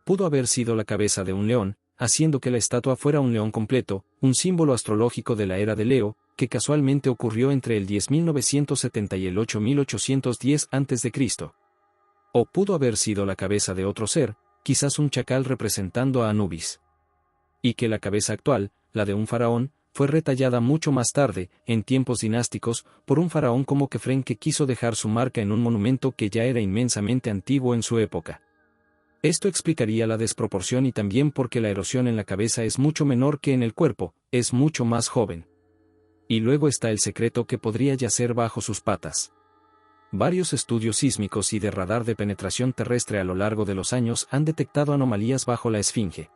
Pudo haber sido la cabeza de un león, haciendo que la estatua fuera un león completo, un símbolo astrológico de la era de Leo, que casualmente ocurrió entre el 10.970 y el 8.810 a.C. O pudo haber sido la cabeza de otro ser, quizás un chacal representando a Anubis. Y que la cabeza actual, la de un faraón, fue retallada mucho más tarde, en tiempos dinásticos, por un faraón como Kefren que quiso dejar su marca en un monumento que ya era inmensamente antiguo en su época. Esto explicaría la desproporción y también porque la erosión en la cabeza es mucho menor que en el cuerpo, es mucho más joven. Y luego está el secreto que podría yacer bajo sus patas. Varios estudios sísmicos y de radar de penetración terrestre a lo largo de los años han detectado anomalías bajo la Esfinge.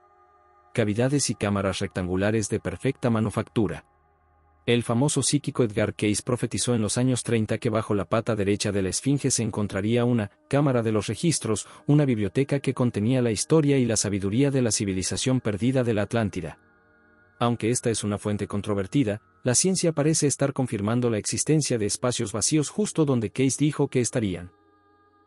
Cavidades y cámaras rectangulares de perfecta manufactura. El famoso psíquico Edgar Cayce profetizó en los años 30 que bajo la pata derecha de la Esfinge se encontraría una cámara de los registros, una biblioteca que contenía la historia y la sabiduría de la civilización perdida de la Atlántida. Aunque esta es una fuente controvertida, la ciencia parece estar confirmando la existencia de espacios vacíos justo donde Cayce dijo que estarían.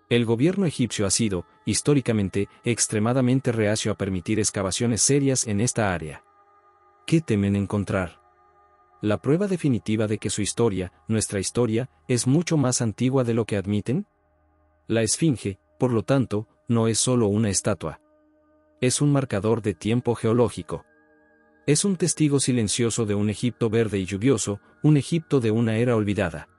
El gobierno egipcio ha sido, históricamente, extremadamente reacio a permitir excavaciones serias en esta área. ¿Qué temen encontrar? ¿La prueba definitiva de que su historia, nuestra historia, es mucho más antigua de lo que admiten? La Esfinge, por lo tanto, no es solo una estatua. Es un marcador de tiempo geológico. Es un testigo silencioso de un Egipto verde y lluvioso, un Egipto de una era olvidada.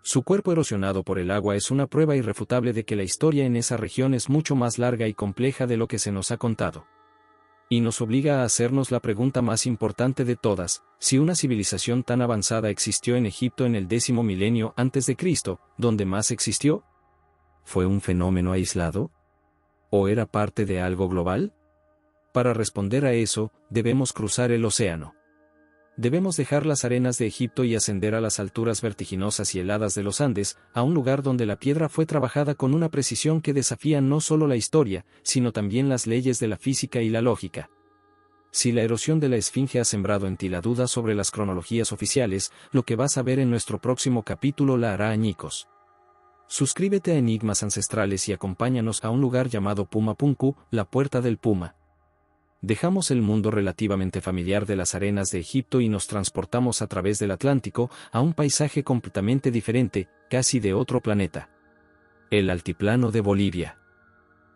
Su cuerpo erosionado por el agua es una prueba irrefutable de que la historia en esa región es mucho más larga y compleja de lo que se nos ha contado. Y nos obliga a hacernos la pregunta más importante de todas, si una civilización tan avanzada existió en Egipto en el 10º milenio antes de Cristo, ¿dónde más existió? ¿Fue un fenómeno aislado? ¿O era parte de algo global? Para responder a eso, debemos cruzar el océano. Debemos dejar las arenas de Egipto y ascender a las alturas vertiginosas y heladas de los Andes, a un lugar donde la piedra fue trabajada con una precisión que desafía no solo la historia, sino también las leyes de la física y la lógica. Si la erosión de la Esfinge ha sembrado en ti la duda sobre las cronologías oficiales, lo que vas a ver en nuestro próximo capítulo la hará añicos. Suscríbete a Enigmas Ancestrales y acompáñanos a un lugar llamado Pumapunku, la Puerta del Puma. Dejamos el mundo relativamente familiar de las arenas de Egipto y nos transportamos a través del Atlántico a un paisaje completamente diferente, casi de otro planeta. El altiplano de Bolivia.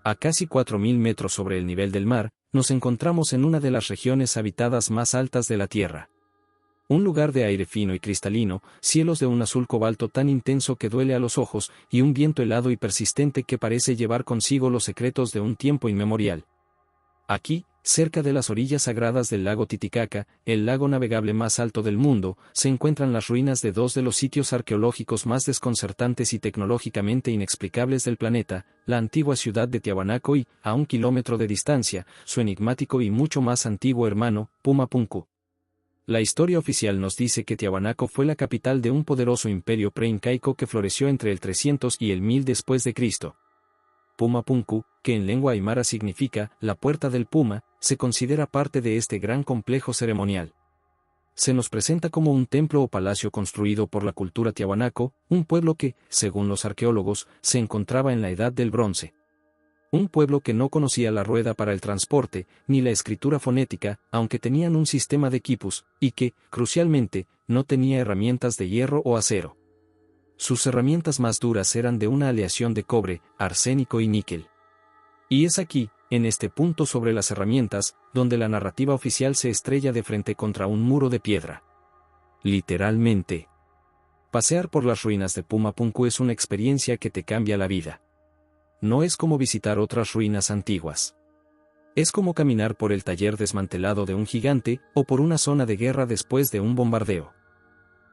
A casi 4.000 metros sobre el nivel del mar, nos encontramos en una de las regiones habitadas más altas de la Tierra. Un lugar de aire fino y cristalino, cielos de un azul cobalto tan intenso que duele a los ojos, y un viento helado y persistente que parece llevar consigo los secretos de un tiempo inmemorial. Aquí, cerca de las orillas sagradas del lago Titicaca, el lago navegable más alto del mundo, se encuentran las ruinas de dos de los sitios arqueológicos más desconcertantes y tecnológicamente inexplicables del planeta, la antigua ciudad de Tiahuanaco y, a 1 kilómetro de distancia, su enigmático y mucho más antiguo hermano, Pumapunku. La historia oficial nos dice que Tiahuanaco fue la capital de un poderoso imperio preincaico que floreció entre el 300 y el 1000 después de Cristo. Pumapunku, que en lengua aymara significa la puerta del puma, se considera parte de este gran complejo ceremonial. Se nos presenta como un templo o palacio construido por la cultura tiahuanaco, un pueblo que, según los arqueólogos, se encontraba en la Edad del Bronce. Un pueblo que no conocía la rueda para el transporte, ni la escritura fonética, aunque tenían un sistema de quipus, y que, crucialmente, no tenía herramientas de hierro o acero. Sus herramientas más duras eran de una aleación de cobre, arsénico y níquel. Y es aquí, en este punto sobre las herramientas, donde la narrativa oficial se estrella de frente contra un muro de piedra. Literalmente. Pasear por las ruinas de Pumapunku es una experiencia que te cambia la vida. No es como visitar otras ruinas antiguas. Es como caminar por el taller desmantelado de un gigante, o por una zona de guerra después de un bombardeo.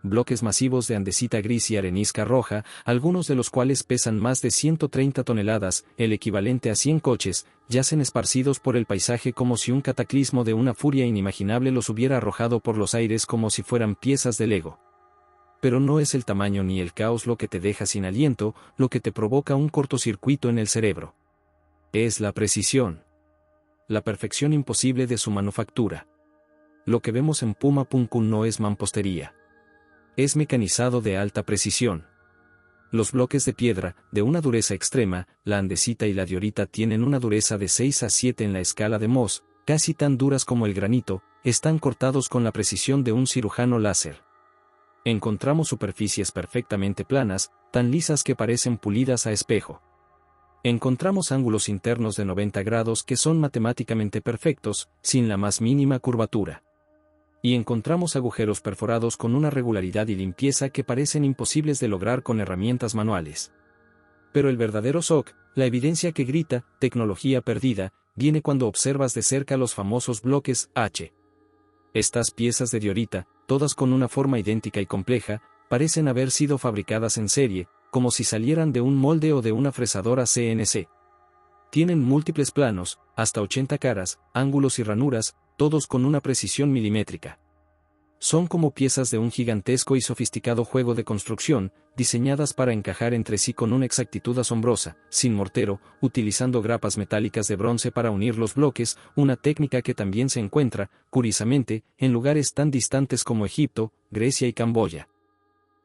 Bloques masivos de andesita gris y arenisca roja, algunos de los cuales pesan más de 130 toneladas, el equivalente a 100 coches, yacen esparcidos por el paisaje como si un cataclismo de una furia inimaginable los hubiera arrojado por los aires como si fueran piezas de Lego. Pero no es el tamaño ni el caos lo que te deja sin aliento, lo que te provoca un cortocircuito en el cerebro. Es la precisión. La perfección imposible de su manufactura. Lo que vemos en Pumapunku no es mampostería. Es mecanizado de alta precisión. Los bloques de piedra, de una dureza extrema, la andesita y la diorita tienen una dureza de 6 a 7 en la escala de Mohs, casi tan duras como el granito, están cortados con la precisión de un cirujano láser. Encontramos superficies perfectamente planas, tan lisas que parecen pulidas a espejo. Encontramos ángulos internos de 90 grados que son matemáticamente perfectos, sin la más mínima curvatura. Y encontramos agujeros perforados con una regularidad y limpieza que parecen imposibles de lograr con herramientas manuales. Pero el verdadero shock, la evidencia que grita, tecnología perdida, viene cuando observas de cerca los famosos bloques H. Estas piezas de diorita, todas con una forma idéntica y compleja, parecen haber sido fabricadas en serie, como si salieran de un molde o de una fresadora CNC. Tienen múltiples planos, hasta 80 caras, ángulos y ranuras, todos con una precisión milimétrica. Son como piezas de un gigantesco y sofisticado juego de construcción, diseñadas para encajar entre sí con una exactitud asombrosa, sin mortero, utilizando grapas metálicas de bronce para unir los bloques, una técnica que también se encuentra, curiosamente, en lugares tan distantes como Egipto, Grecia y Camboya.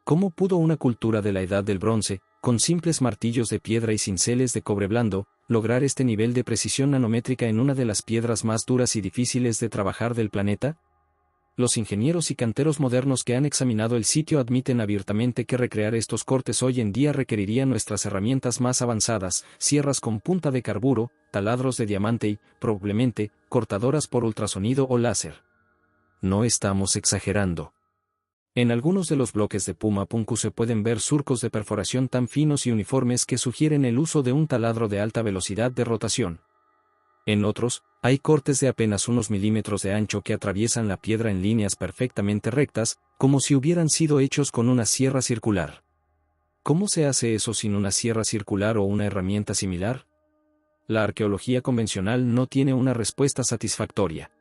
¿Cómo pudo una cultura de la Edad del Bronce, con simples martillos de piedra y cinceles de cobre blando, lograr este nivel de precisión nanométrica en una de las piedras más duras y difíciles de trabajar del planeta? Los ingenieros y canteros modernos que han examinado el sitio admiten abiertamente que recrear estos cortes hoy en día requeriría nuestras herramientas más avanzadas, sierras con punta de carburo, taladros de diamante y, probablemente, cortadoras por ultrasonido o láser. No estamos exagerando. En algunos de los bloques de Pumapunku se pueden ver surcos de perforación tan finos y uniformes que sugieren el uso de un taladro de alta velocidad de rotación. En otros, hay cortes de apenas unos milímetros de ancho que atraviesan la piedra en líneas perfectamente rectas, como si hubieran sido hechos con una sierra circular. ¿Cómo se hace eso sin una sierra circular o una herramienta similar? La arqueología convencional no tiene una respuesta satisfactoria.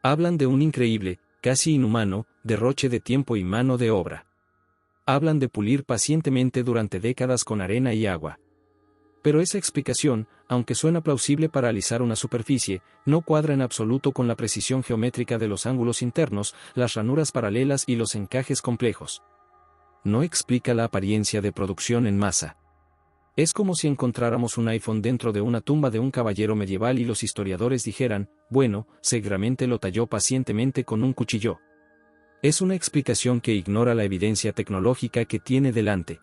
Hablan de un increíble, casi inhumano, derroche de tiempo y mano de obra. Hablan de pulir pacientemente durante décadas con arena y agua. Pero esa explicación, aunque suena plausible para alisar una superficie, no cuadra en absoluto con la precisión geométrica de los ángulos internos, las ranuras paralelas y los encajes complejos. No explica la apariencia de producción en masa. Es como si encontráramos un iPhone dentro de una tumba de un caballero medieval y los historiadores dijeran, bueno, seguramente lo talló pacientemente con un cuchillo. Es una explicación que ignora la evidencia tecnológica que tiene delante.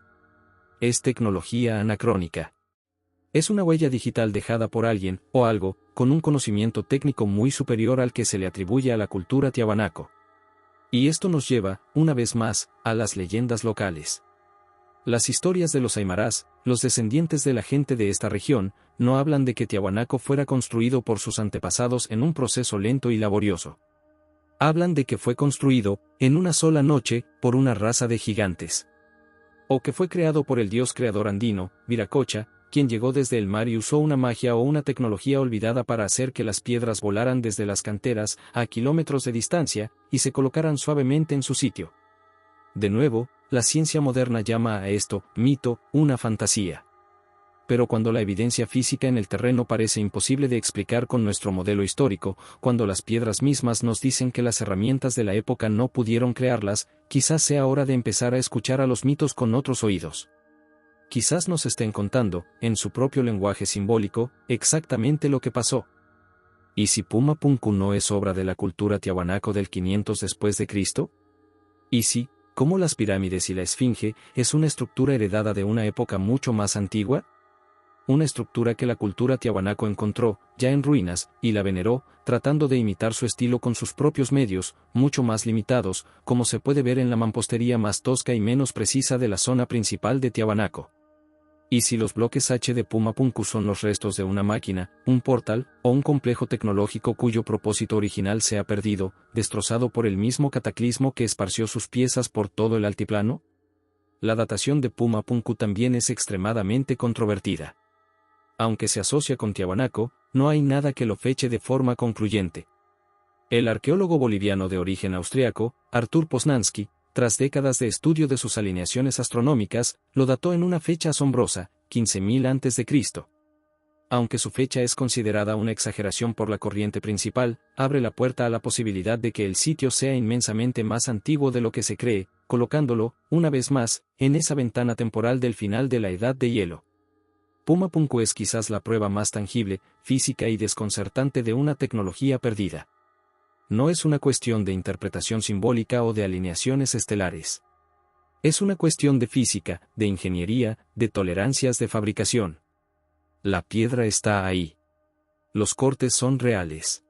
Es tecnología anacrónica. Es una huella digital dejada por alguien, o algo, con un conocimiento técnico muy superior al que se le atribuye a la cultura tiahuanaco. Y esto nos lleva, una vez más, a las leyendas locales. Las historias de los aymarás, los descendientes de la gente de esta región, no hablan de que Tiahuanaco fuera construido por sus antepasados en un proceso lento y laborioso. Hablan de que fue construido, en una sola noche, por una raza de gigantes. O que fue creado por el dios creador andino, Viracocha, quien llegó desde el mar y usó una magia o una tecnología olvidada para hacer que las piedras volaran desde las canteras, a kilómetros de distancia, y se colocaran suavemente en su sitio. De nuevo, la ciencia moderna llama a esto, mito, una fantasía. Pero cuando la evidencia física en el terreno parece imposible de explicar con nuestro modelo histórico, cuando las piedras mismas nos dicen que las herramientas de la época no pudieron crearlas, quizás sea hora de empezar a escuchar a los mitos con otros oídos. Quizás nos estén contando, en su propio lenguaje simbólico, exactamente lo que pasó. ¿Y si Pumapunku no es obra de la cultura tiahuanaco del 500 después de Cristo? ¿Y si, como las pirámides y la esfinge, es una estructura heredada de una época mucho más antigua? una estructura que la cultura tiahuanaco encontró, ya en ruinas, y la veneró, tratando de imitar su estilo con sus propios medios, mucho más limitados, como se puede ver en la mampostería más tosca y menos precisa de la zona principal de Tiahuanaco. Y si los bloques H de Pumapunku son los restos de una máquina, un portal, o un complejo tecnológico cuyo propósito original se ha perdido, destrozado por el mismo cataclismo que esparció sus piezas por todo el altiplano, la datación de Pumapunku también es extremadamente controvertida. Aunque se asocia con Tiahuanaco, no hay nada que lo feche de forma concluyente. El arqueólogo boliviano de origen austriaco, Artur Poznański, tras décadas de estudio de sus alineaciones astronómicas, lo dató en una fecha asombrosa, 15.000 a.C. Aunque su fecha es considerada una exageración por la corriente principal, abre la puerta a la posibilidad de que el sitio sea inmensamente más antiguo de lo que se cree, colocándolo, una vez más, en esa ventana temporal del final de la Edad de Hielo. Pumapunku es quizás la prueba más tangible, física y desconcertante de una tecnología perdida. No es una cuestión de interpretación simbólica o de alineaciones estelares. Es una cuestión de física, de ingeniería, de tolerancias de fabricación. La piedra está ahí. Los cortes son reales.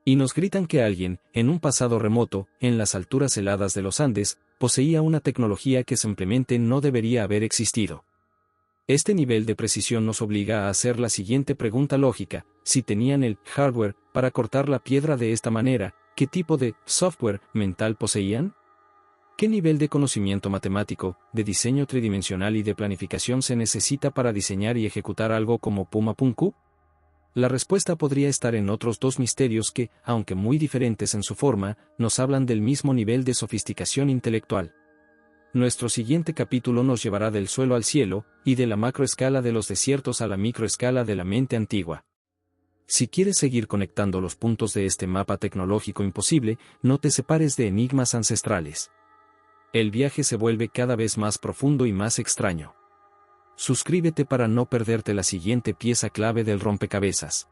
Y nos gritan que alguien, en un pasado remoto, en las alturas heladas de los Andes, poseía una tecnología que simplemente no debería haber existido. Este nivel de precisión nos obliga a hacer la siguiente pregunta lógica: si tenían el hardware para cortar la piedra de esta manera, ¿qué tipo de software mental poseían? ¿Qué nivel de conocimiento matemático, de diseño tridimensional y de planificación se necesita para diseñar y ejecutar algo como Pumapunku? La respuesta podría estar en otros dos misterios que, aunque muy diferentes en su forma, nos hablan del mismo nivel de sofisticación intelectual. Nuestro siguiente capítulo nos llevará del suelo al cielo, y de la macroescala de los desiertos a la microescala de la mente antigua. Si quieres seguir conectando los puntos de este mapa tecnológico imposible, no te separes de enigmas ancestrales. El viaje se vuelve cada vez más profundo y más extraño. Suscríbete para no perderte la siguiente pieza clave del rompecabezas.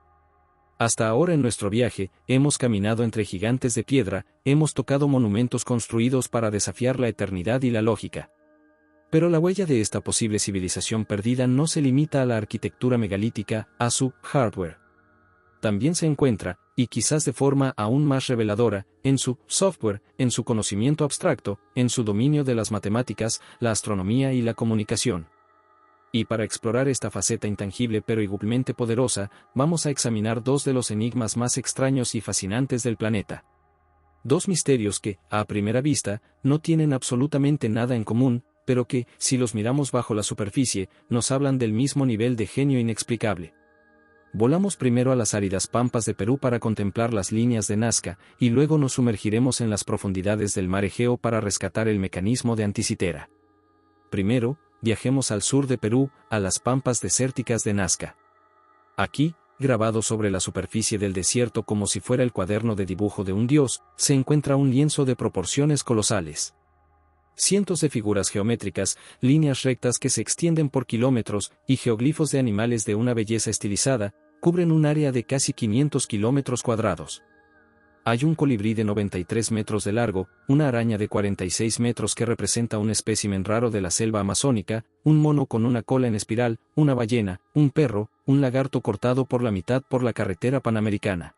Hasta ahora en nuestro viaje, hemos caminado entre gigantes de piedra, hemos tocado monumentos construidos para desafiar la eternidad y la lógica. Pero la huella de esta posible civilización perdida no se limita a la arquitectura megalítica, a su hardware. También se encuentra, y quizás de forma aún más reveladora, en su software, en su conocimiento abstracto, en su dominio de las matemáticas, la astronomía y la comunicación. Y para explorar esta faceta intangible pero igualmente poderosa, vamos a examinar dos de los enigmas más extraños y fascinantes del planeta. Dos misterios que, a primera vista, no tienen absolutamente nada en común, pero que, si los miramos bajo la superficie, nos hablan del mismo nivel de genio inexplicable. Volamos primero a las áridas pampas de Perú para contemplar las líneas de Nazca, y luego nos sumergiremos en las profundidades del mar Egeo para rescatar el mecanismo de Anticitera. Primero, viajemos al sur de Perú, a las pampas desérticas de Nazca. Aquí, grabado sobre la superficie del desierto como si fuera el cuaderno de dibujo de un dios, se encuentra un lienzo de proporciones colosales. Cientos de figuras geométricas, líneas rectas que se extienden por kilómetros, y geoglifos de animales de una belleza estilizada, cubren un área de casi 500 kilómetros cuadrados. Hay un colibrí de 93 metros de largo, una araña de 46 metros que representa un espécimen raro de la selva amazónica, un mono con una cola en espiral, una ballena, un perro, un lagarto cortado por la mitad por la carretera panamericana.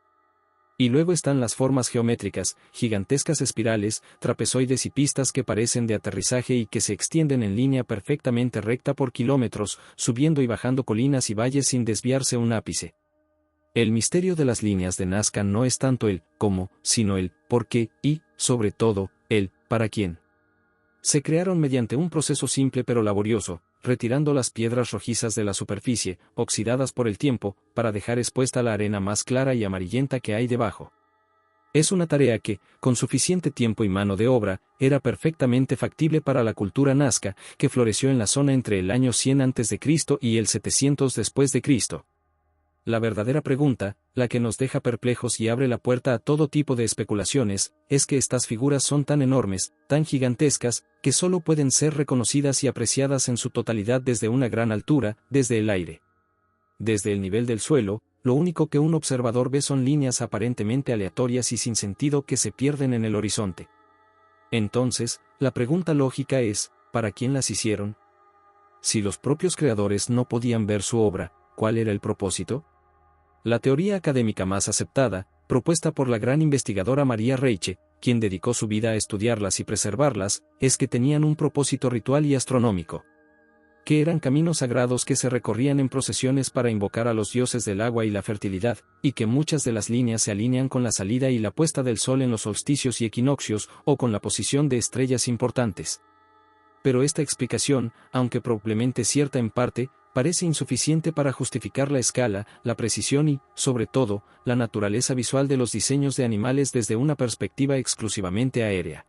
Y luego están las formas geométricas, gigantescas espirales, trapezoides y pistas que parecen de aterrizaje y que se extienden en línea perfectamente recta por kilómetros, subiendo y bajando colinas y valles sin desviarse un ápice. El misterio de las líneas de Nazca no es tanto el cómo, sino el por qué y, sobre todo, el para quién. Se crearon mediante un proceso simple pero laborioso, retirando las piedras rojizas de la superficie, oxidadas por el tiempo, para dejar expuesta la arena más clara y amarillenta que hay debajo. Es una tarea que, con suficiente tiempo y mano de obra, era perfectamente factible para la cultura nazca, que floreció en la zona entre el año 100 a.C. y el 700 después de Cristo. La verdadera pregunta, la que nos deja perplejos y abre la puerta a todo tipo de especulaciones, es que estas figuras son tan enormes, tan gigantescas, que solo pueden ser reconocidas y apreciadas en su totalidad desde una gran altura, desde el aire. Desde el nivel del suelo, lo único que un observador ve son líneas aparentemente aleatorias y sin sentido que se pierden en el horizonte. Entonces, la pregunta lógica es, ¿para quién las hicieron? si los propios creadores no podían ver su obra, ¿cuál era el propósito? La teoría académica más aceptada, propuesta por la gran investigadora María Reiche, quien dedicó su vida a estudiarlas y preservarlas, es que tenían un propósito ritual y astronómico. Que eran caminos sagrados que se recorrían en procesiones para invocar a los dioses del agua y la fertilidad, y que muchas de las líneas se alinean con la salida y la puesta del sol en los solsticios y equinoccios, o con la posición de estrellas importantes. Pero esta explicación, aunque probablemente cierta en parte, parece insuficiente para justificar la escala, la precisión y, sobre todo, la naturaleza visual de los diseños de animales desde una perspectiva exclusivamente aérea.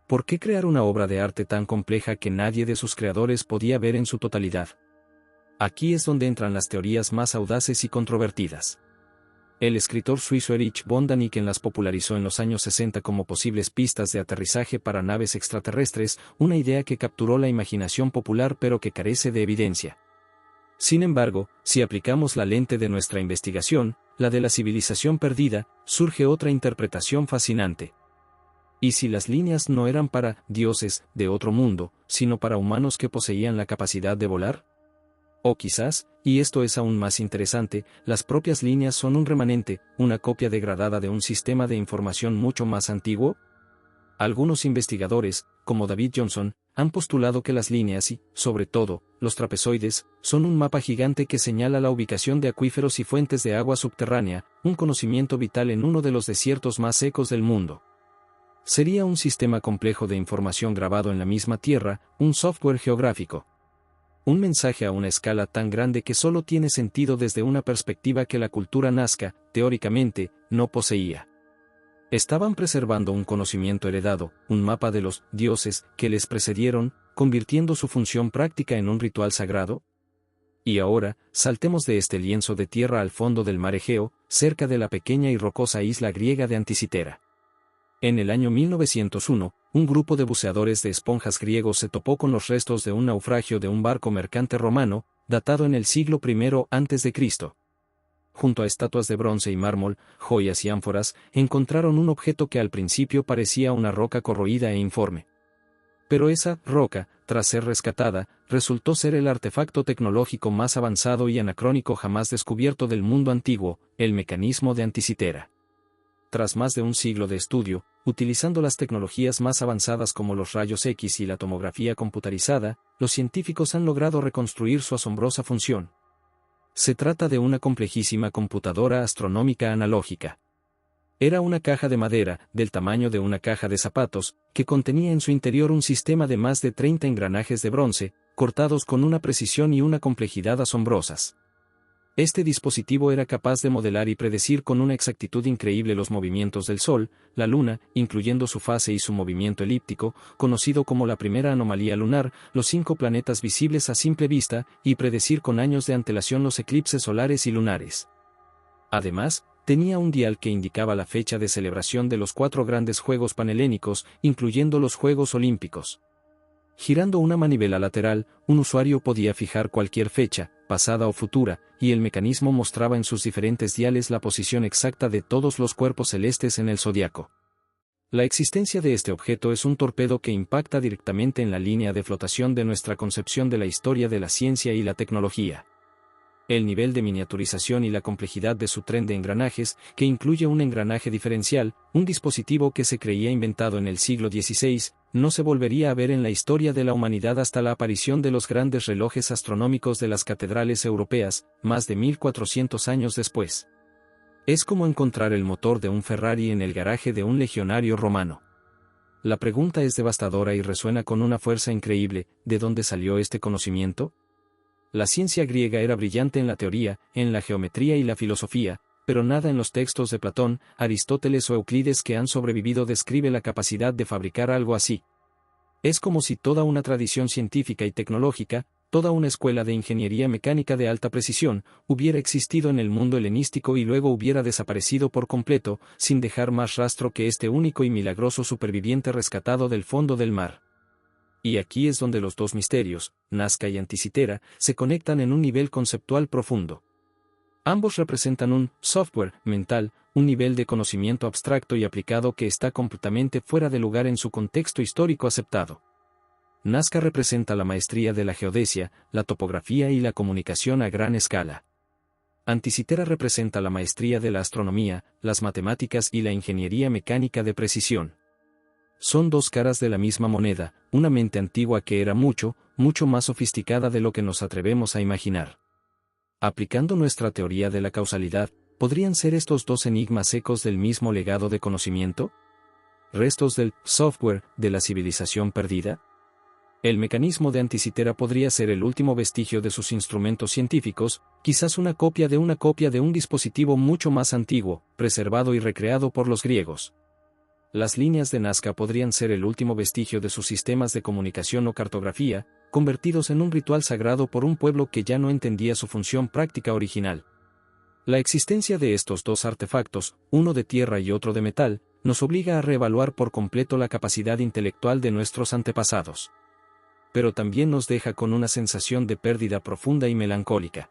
¿Por qué crear una obra de arte tan compleja que nadie de sus creadores podía ver en su totalidad? Aquí es donde entran las teorías más audaces y controvertidas. El escritor suizo Erich von Däniken las popularizó en los años 60 como posibles pistas de aterrizaje para naves extraterrestres, una idea que capturó la imaginación popular pero que carece de evidencia. Sin embargo, si aplicamos la lente de nuestra investigación, la de la civilización perdida, surge otra interpretación fascinante. ¿Y si las líneas no eran para dioses de otro mundo, sino para humanos que poseían la capacidad de volar? O quizás, y esto es aún más interesante, las propias líneas son un remanente, una copia degradada de un sistema de información mucho más antiguo. Algunos investigadores, como David Johnson, han postulado que las líneas y, sobre todo, los trapezoides, son un mapa gigante que señala la ubicación de acuíferos y fuentes de agua subterránea, un conocimiento vital en uno de los desiertos más secos del mundo. Sería un sistema complejo de información grabado en la misma Tierra, un software geográfico. Un mensaje a una escala tan grande que solo tiene sentido desde una perspectiva que la cultura nazca, teóricamente, no poseía. Estaban preservando un conocimiento heredado, un mapa de los dioses que les precedieron, convirtiendo su función práctica en un ritual sagrado. Y ahora, saltemos de este lienzo de tierra al fondo del mar Egeo, cerca de la pequeña y rocosa isla griega de Anticitera. En el año 1901, un grupo de buceadores de esponjas griegos se topó con los restos de un naufragio de un barco mercante romano, datado en el siglo I a.C. Junto a estatuas de bronce y mármol, joyas y ánforas, encontraron un objeto que al principio parecía una roca corroída e informe. Pero esa roca, tras ser rescatada, resultó ser el artefacto tecnológico más avanzado y anacrónico jamás descubierto del mundo antiguo, el mecanismo de Anticitera. Tras más de un siglo de estudio, utilizando las tecnologías más avanzadas como los rayos X y la tomografía computarizada, los científicos han logrado reconstruir su asombrosa función. Se trata de una complejísima computadora astronómica analógica. Era una caja de madera, del tamaño de una caja de zapatos, que contenía en su interior un sistema de más de 30 engranajes de bronce, cortados con una precisión y una complejidad asombrosas. Este dispositivo era capaz de modelar y predecir con una exactitud increíble los movimientos del Sol, la Luna, incluyendo su fase y su movimiento elíptico, conocido como la primera anomalía lunar, los 5 planetas visibles a simple vista, y predecir con años de antelación los eclipses solares y lunares. Además, tenía un dial que indicaba la fecha de celebración de los 4 grandes Juegos Panhelénicos, incluyendo los Juegos Olímpicos. Girando una manivela lateral, un usuario podía fijar cualquier fecha, pasada o futura, y el mecanismo mostraba en sus diferentes diales la posición exacta de todos los cuerpos celestes en el zodiaco. La existencia de este objeto es un torpedo que impacta directamente en la línea de flotación de nuestra concepción de la historia de la ciencia y la tecnología. El nivel de miniaturización y la complejidad de su tren de engranajes, que incluye un engranaje diferencial, un dispositivo que se creía inventado en el siglo XVI, no se volvería a ver en la historia de la humanidad hasta la aparición de los grandes relojes astronómicos de las catedrales europeas, más de 1400 años después. Es como encontrar el motor de un Ferrari en el garaje de un legionario romano. La pregunta es devastadora y resuena con una fuerza increíble: ¿de dónde salió este conocimiento? La ciencia griega era brillante en la teoría, en la geometría y la filosofía, pero nada en los textos de Platón, Aristóteles o Euclides que han sobrevivido describe la capacidad de fabricar algo así. Es como si toda una tradición científica y tecnológica, toda una escuela de ingeniería mecánica de alta precisión, hubiera existido en el mundo helenístico y luego hubiera desaparecido por completo, sin dejar más rastro que este único y milagroso superviviente rescatado del fondo del mar. Y aquí es donde los dos misterios, Nazca y Anticitera, se conectan en un nivel conceptual profundo. Ambos representan un software mental, un nivel de conocimiento abstracto y aplicado que está completamente fuera de lugar en su contexto histórico aceptado. Nazca representa la maestría de la geodesia, la topografía y la comunicación a gran escala. Anticitera representa la maestría de la astronomía, las matemáticas y la ingeniería mecánica de precisión. Son dos caras de la misma moneda, una mente antigua que era mucho, mucho más sofisticada de lo que nos atrevemos a imaginar. Aplicando nuestra teoría de la causalidad, ¿podrían ser estos dos enigmas ecos del mismo legado de conocimiento? ¿Restos del software de la civilización perdida? El mecanismo de Anticitera podría ser el último vestigio de sus instrumentos científicos, quizás una copia de un dispositivo mucho más antiguo, preservado y recreado por los griegos. Las líneas de Nazca podrían ser el último vestigio de sus sistemas de comunicación o cartografía, convertidos en un ritual sagrado por un pueblo que ya no entendía su función práctica original. La existencia de estos dos artefactos, uno de tierra y otro de metal, nos obliga a reevaluar por completo la capacidad intelectual de nuestros antepasados. Pero también nos deja con una sensación de pérdida profunda y melancólica.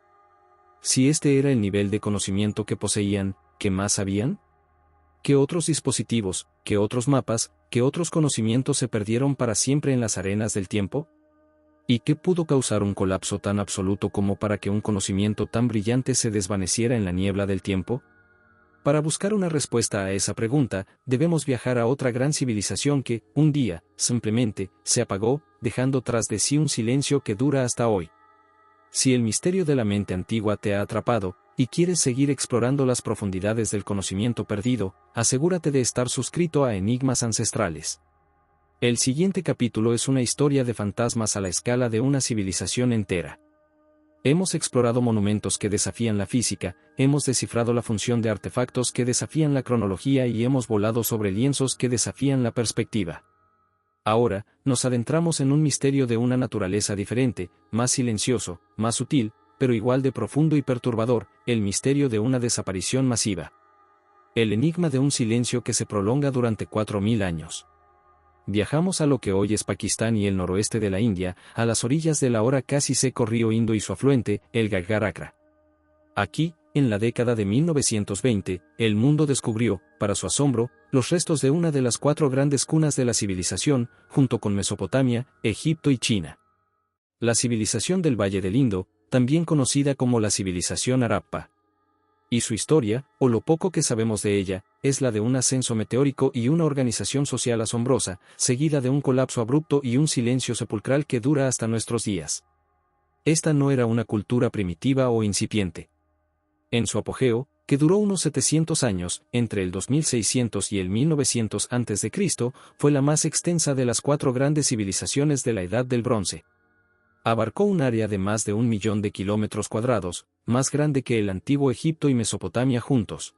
Si este era el nivel de conocimiento que poseían, ¿qué más sabían? ¿Qué otros dispositivos, qué otros mapas, qué otros conocimientos se perdieron para siempre en las arenas del tiempo? ¿Y qué pudo causar un colapso tan absoluto como para que un conocimiento tan brillante se desvaneciera en la niebla del tiempo? Para buscar una respuesta a esa pregunta, debemos viajar a otra gran civilización que, un día, simplemente, se apagó, dejando tras de sí un silencio que dura hasta hoy. Si el misterio de la mente antigua te ha atrapado, y quieres seguir explorando las profundidades del conocimiento perdido, asegúrate de estar suscrito a Enigmas Ancestrales. El siguiente capítulo es una historia de fantasmas a la escala de una civilización entera. Hemos explorado monumentos que desafían la física, hemos descifrado la función de artefactos que desafían la cronología y hemos volado sobre lienzos que desafían la perspectiva. Ahora, nos adentramos en un misterio de una naturaleza diferente, más silencioso, más sutil, pero igual de profundo y perturbador, el misterio de una desaparición masiva. El enigma de un silencio que se prolonga durante 4000 años. Viajamos a lo que hoy es Pakistán y el noroeste de la India, a las orillas del ahora casi seco río Indo y su afluente, el Ghaggar-Hakra. Aquí, en la década de 1920, el mundo descubrió, para su asombro, los restos de una de las 4 grandes cunas de la civilización, junto con Mesopotamia, Egipto y China. La civilización del Valle del Indo, también conocida como la civilización Harappa. Y su historia, o lo poco que sabemos de ella, es la de un ascenso meteórico y una organización social asombrosa, seguida de un colapso abrupto y un silencio sepulcral que dura hasta nuestros días. Esta no era una cultura primitiva o incipiente. En su apogeo, que duró unos 700 años, entre el 2600 y el 1900 a.C., fue la más extensa de las 4 grandes civilizaciones de la Edad del Bronce. Abarcó un área de más de 1 millón de kilómetros cuadrados, más grande que el antiguo Egipto y Mesopotamia juntos.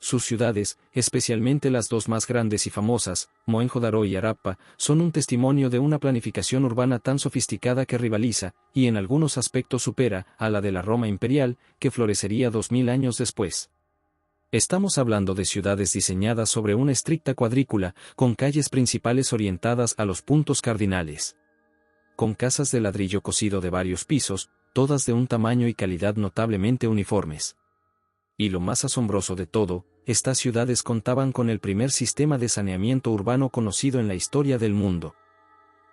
Sus ciudades, especialmente las dos más grandes y famosas, Mohenjo-Daro y Harappa, son un testimonio de una planificación urbana tan sofisticada que rivaliza, y en algunos aspectos supera, a la de la Roma imperial, que florecería 2000 años después. Estamos hablando de ciudades diseñadas sobre una estricta cuadrícula, con calles principales orientadas a los puntos cardinales. Con casas de ladrillo cosido de varios pisos, todas de un tamaño y calidad notablemente uniformes. Y lo más asombroso de todo, estas ciudades contaban con el primer sistema de saneamiento urbano conocido en la historia del mundo.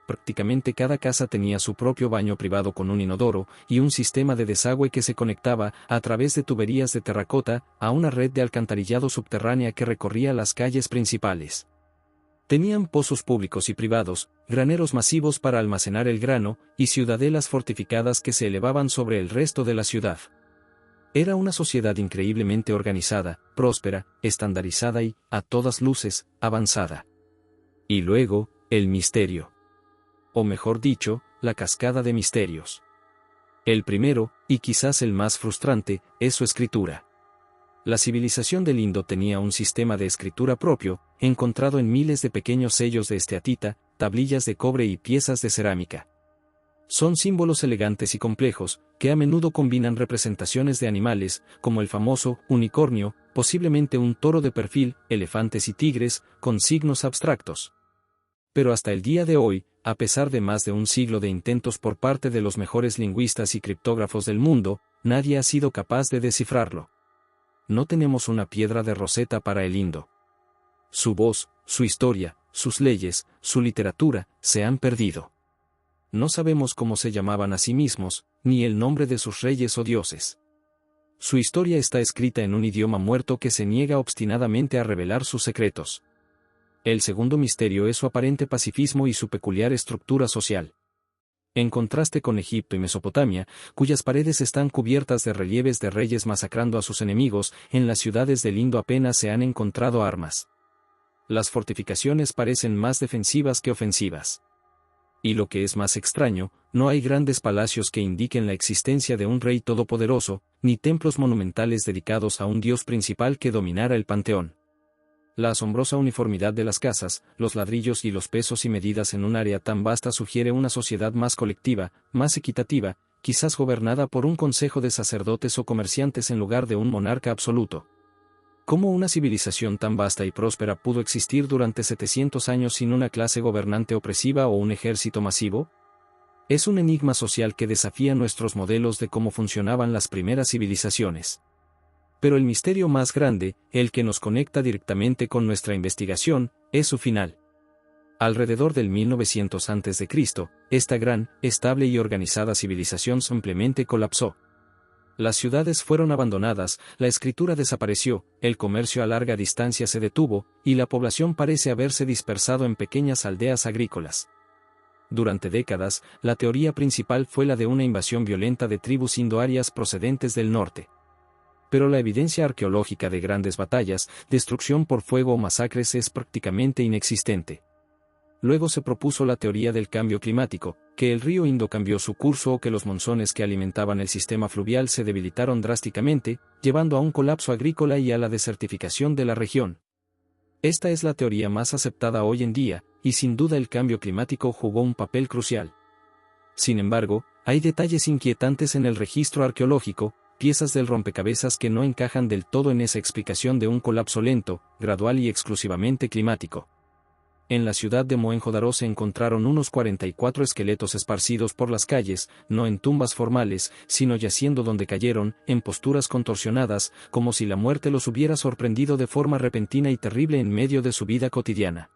Prácticamente cada casa tenía su propio baño privado con un inodoro y un sistema de desagüe que se conectaba, a través de tuberías de terracota, a una red de alcantarillado subterránea que recorría las calles principales. Tenían pozos públicos y privados, graneros masivos para almacenar el grano, y ciudadelas fortificadas que se elevaban sobre el resto de la ciudad. Era una sociedad increíblemente organizada, próspera, estandarizada y, a todas luces, avanzada. Y luego, el misterio. O mejor dicho, la cascada de misterios. El primero, y quizás el más frustrante, es su escritura. La civilización del Indo tenía un sistema de escritura propio, encontrado en miles de pequeños sellos de esteatita, tablillas de cobre y piezas de cerámica. Son símbolos elegantes y complejos, que a menudo combinan representaciones de animales, como el famoso unicornio, posiblemente un toro de perfil, elefantes y tigres, con signos abstractos. Pero hasta el día de hoy, a pesar de más de un siglo de intentos por parte de los mejores lingüistas y criptógrafos del mundo, nadie ha sido capaz de descifrarlo. No tenemos una piedra de Rosetta para el Indo. Su voz, su historia, sus leyes, su literatura, se han perdido. No sabemos cómo se llamaban a sí mismos, ni el nombre de sus reyes o dioses. Su historia está escrita en un idioma muerto que se niega obstinadamente a revelar sus secretos. El segundo misterio es su aparente pacifismo y su peculiar estructura social. En contraste con Egipto y Mesopotamia, cuyas paredes están cubiertas de relieves de reyes masacrando a sus enemigos, en las ciudades del Indo apenas se han encontrado armas. Las fortificaciones parecen más defensivas que ofensivas. Y lo que es más extraño, no hay grandes palacios que indiquen la existencia de un rey todopoderoso, ni templos monumentales dedicados a un dios principal que dominara el panteón. La asombrosa uniformidad de las casas, los ladrillos y los pesos y medidas en un área tan vasta sugiere una sociedad más colectiva, más equitativa, quizás gobernada por un consejo de sacerdotes o comerciantes en lugar de un monarca absoluto. ¿Cómo una civilización tan vasta y próspera pudo existir durante 700 años sin una clase gobernante opresiva o un ejército masivo? Es un enigma social que desafía nuestros modelos de cómo funcionaban las primeras civilizaciones. Pero el misterio más grande, el que nos conecta directamente con nuestra investigación, es su final. Alrededor del 1900 a.C., esta gran, estable y organizada civilización simplemente colapsó. Las ciudades fueron abandonadas, la escritura desapareció, el comercio a larga distancia se detuvo, y la población parece haberse dispersado en pequeñas aldeas agrícolas. Durante décadas, la teoría principal fue la de una invasión violenta de tribus indoarias procedentes del norte. Pero la evidencia arqueológica de grandes batallas, destrucción por fuego o masacres es prácticamente inexistente. Luego se propuso la teoría del cambio climático, que el río Indo cambió su curso o que los monzones que alimentaban el sistema fluvial se debilitaron drásticamente, llevando a un colapso agrícola y a la desertificación de la región. Esta es la teoría más aceptada hoy en día, y sin duda el cambio climático jugó un papel crucial. Sin embargo, hay detalles inquietantes en el registro arqueológico, piezas del rompecabezas que no encajan del todo en esa explicación de un colapso lento, gradual y exclusivamente climático. En la ciudad de Mohenjo-Daro se encontraron unos 44 esqueletos esparcidos por las calles, no en tumbas formales, sino yaciendo donde cayeron, en posturas contorsionadas, como si la muerte los hubiera sorprendido de forma repentina y terrible en medio de su vida cotidiana.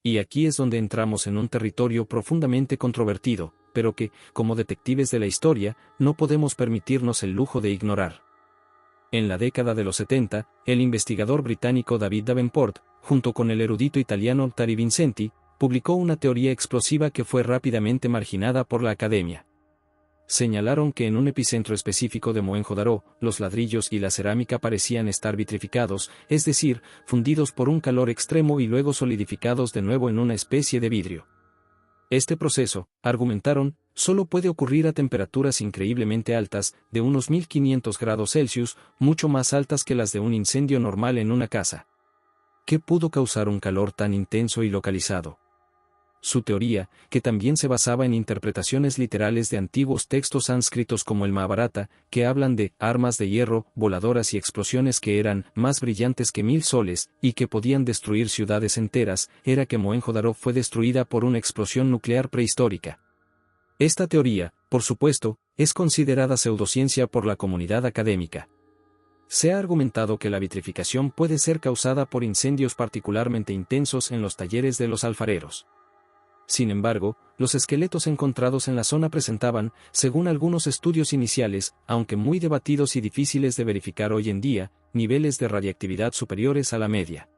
Y aquí es donde entramos en un territorio profundamente controvertido, pero que, como detectives de la historia, no podemos permitirnos el lujo de ignorar. En la década de los 70, el investigador británico David Davenport, junto con el erudito italiano Tari Vincenti, publicó una teoría explosiva que fue rápidamente marginada por la academia. Señalaron que en un epicentro específico de Mohenjo-Daro, los ladrillos y la cerámica parecían estar vitrificados, es decir, fundidos por un calor extremo y luego solidificados de nuevo en una especie de vidrio. Este proceso, argumentaron, solo puede ocurrir a temperaturas increíblemente altas, de unos 1500 grados Celsius, mucho más altas que las de un incendio normal en una casa. ¿Qué pudo causar un calor tan intenso y localizado? Su teoría, que también se basaba en interpretaciones literales de antiguos textos sánscritos como el Mahabharata, que hablan de armas de hierro, voladoras y explosiones que eran más brillantes que 1000 soles, y que podían destruir ciudades enteras, era que Mohenjo-Daro fue destruida por una explosión nuclear prehistórica. Esta teoría, por supuesto, es considerada pseudociencia por la comunidad académica. Se ha argumentado que la vitrificación puede ser causada por incendios particularmente intensos en los talleres de los alfareros. Sin embargo, los esqueletos encontrados en la zona presentaban, según algunos estudios iniciales, aunque muy debatidos y difíciles de verificar hoy en día, niveles de radiactividad superiores a la media.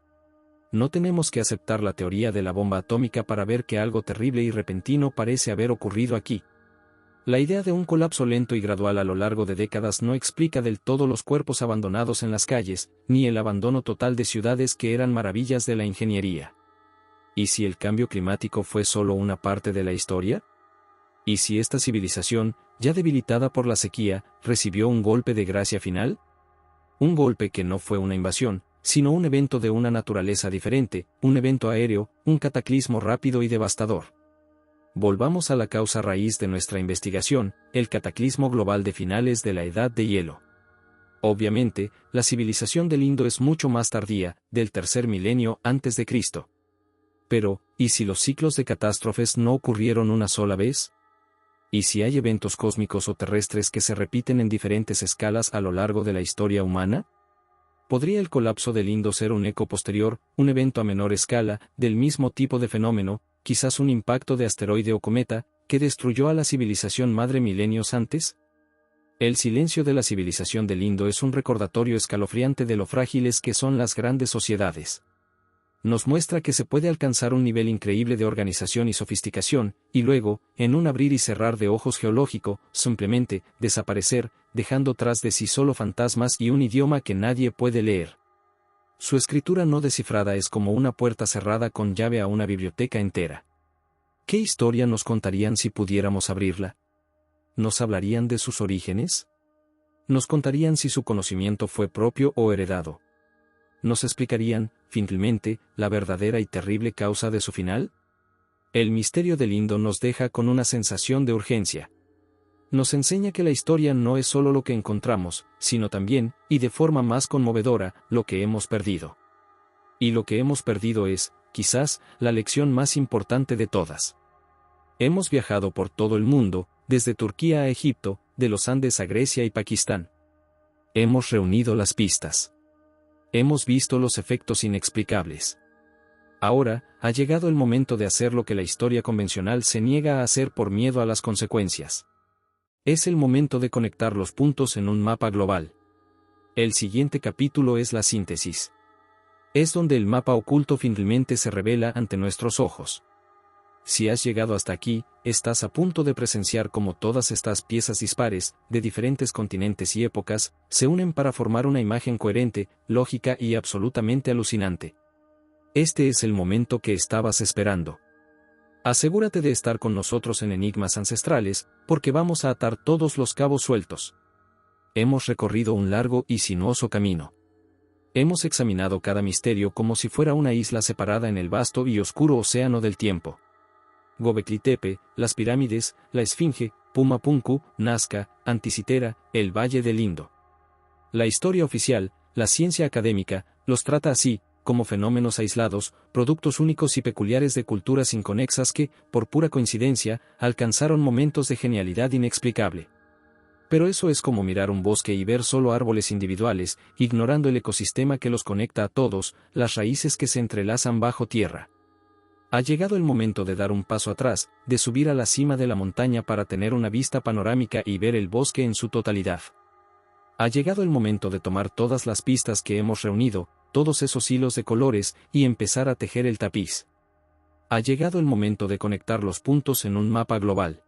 No tenemos que aceptar la teoría de la bomba atómica para ver que algo terrible y repentino parece haber ocurrido aquí. La idea de un colapso lento y gradual a lo largo de décadas no explica del todo los cuerpos abandonados en las calles, ni el abandono total de ciudades que eran maravillas de la ingeniería. ¿Y si el cambio climático fue solo una parte de la historia? ¿Y si esta civilización, ya debilitada por la sequía, recibió un golpe de gracia final? Un golpe que no fue una invasión, sino un evento de una naturaleza diferente, un evento aéreo, un cataclismo rápido y devastador. Volvamos a la causa raíz de nuestra investigación, el cataclismo global de finales de la Edad de Hielo. Obviamente, la civilización del Indo es mucho más tardía, del tercer milenio antes de Cristo. Pero, ¿y si los ciclos de catástrofes no ocurrieron una sola vez? ¿Y si hay eventos cósmicos o terrestres que se repiten en diferentes escalas a lo largo de la historia humana? ¿Podría el colapso del Indo ser un eco posterior, un evento a menor escala, del mismo tipo de fenómeno, quizás un impacto de asteroide o cometa, que destruyó a la civilización madre milenios antes? El silencio de la civilización del Indo es un recordatorio escalofriante de lo frágiles que son las grandes sociedades. Nos muestra que se puede alcanzar un nivel increíble de organización y sofisticación, y luego, en un abrir y cerrar de ojos geológico, simplemente, desaparecer, dejando tras de sí solo fantasmas y un idioma que nadie puede leer. Su escritura no descifrada es como una puerta cerrada con llave a una biblioteca entera. ¿Qué historia nos contarían si pudiéramos abrirla? ¿Nos hablarían de sus orígenes? ¿Nos contarían si su conocimiento fue propio o heredado? ¿Nos explicarían, finalmente, la verdadera y terrible causa de su final? El misterio del Indo nos deja con una sensación de urgencia. Nos enseña que la historia no es solo lo que encontramos, sino también, y de forma más conmovedora, lo que hemos perdido. Y lo que hemos perdido es, quizás, la lección más importante de todas. Hemos viajado por todo el mundo, desde Turquía a Egipto, de los Andes a Grecia y Pakistán. Hemos reunido las pistas. Hemos visto los efectos inexplicables. Ahora, ha llegado el momento de hacer lo que la historia convencional se niega a hacer por miedo a las consecuencias. Es el momento de conectar los puntos en un mapa global. El siguiente capítulo es la síntesis. Es donde el mapa oculto finalmente se revela ante nuestros ojos. Si has llegado hasta aquí, estás a punto de presenciar cómo todas estas piezas dispares, de diferentes continentes y épocas, se unen para formar una imagen coherente, lógica y absolutamente alucinante. Este es el momento que estabas esperando. Asegúrate de estar con nosotros en Enigmas Ancestrales, porque vamos a atar todos los cabos sueltos. Hemos recorrido un largo y sinuoso camino. Hemos examinado cada misterio como si fuera una isla separada en el vasto y oscuro océano del tiempo. Göbekli Tepe, las pirámides, la Esfinge, Puma Punku, Nazca, Anticitera, el Valle del Indo. La historia oficial, la ciencia académica, los trata así, como fenómenos aislados, productos únicos y peculiares de culturas inconexas que, por pura coincidencia, alcanzaron momentos de genialidad inexplicable. Pero eso es como mirar un bosque y ver solo árboles individuales, ignorando el ecosistema que los conecta a todos, las raíces que se entrelazan bajo tierra. Ha llegado el momento de dar un paso atrás, de subir a la cima de la montaña para tener una vista panorámica y ver el bosque en su totalidad. Ha llegado el momento de tomar todas las pistas que hemos reunido, todos esos hilos de colores, y empezar a tejer el tapiz. Ha llegado el momento de conectar los puntos en un mapa global.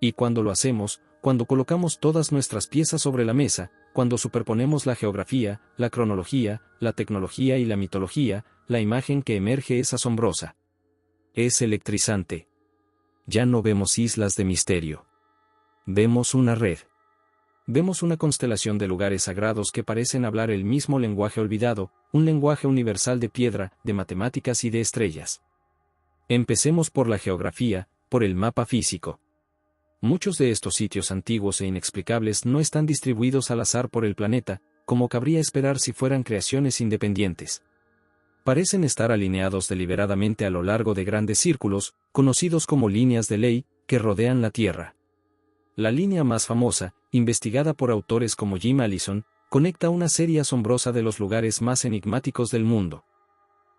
Y cuando lo hacemos, cuando colocamos todas nuestras piezas sobre la mesa, cuando superponemos la geografía, la cronología, la tecnología y la mitología, la imagen que emerge es asombrosa. Es electrizante. Ya no vemos islas de misterio. Vemos una red. Vemos una constelación de lugares sagrados que parecen hablar el mismo lenguaje olvidado, un lenguaje universal de piedra, de matemáticas y de estrellas. Empecemos por la geografía, por el mapa físico. Muchos de estos sitios antiguos e inexplicables no están distribuidos al azar por el planeta, como cabría esperar si fueran creaciones independientes. Parecen estar alineados deliberadamente a lo largo de grandes círculos, conocidos como líneas de ley, que rodean la Tierra. La línea más famosa, investigada por autores como Jim Allison, conecta una serie asombrosa de los lugares más enigmáticos del mundo.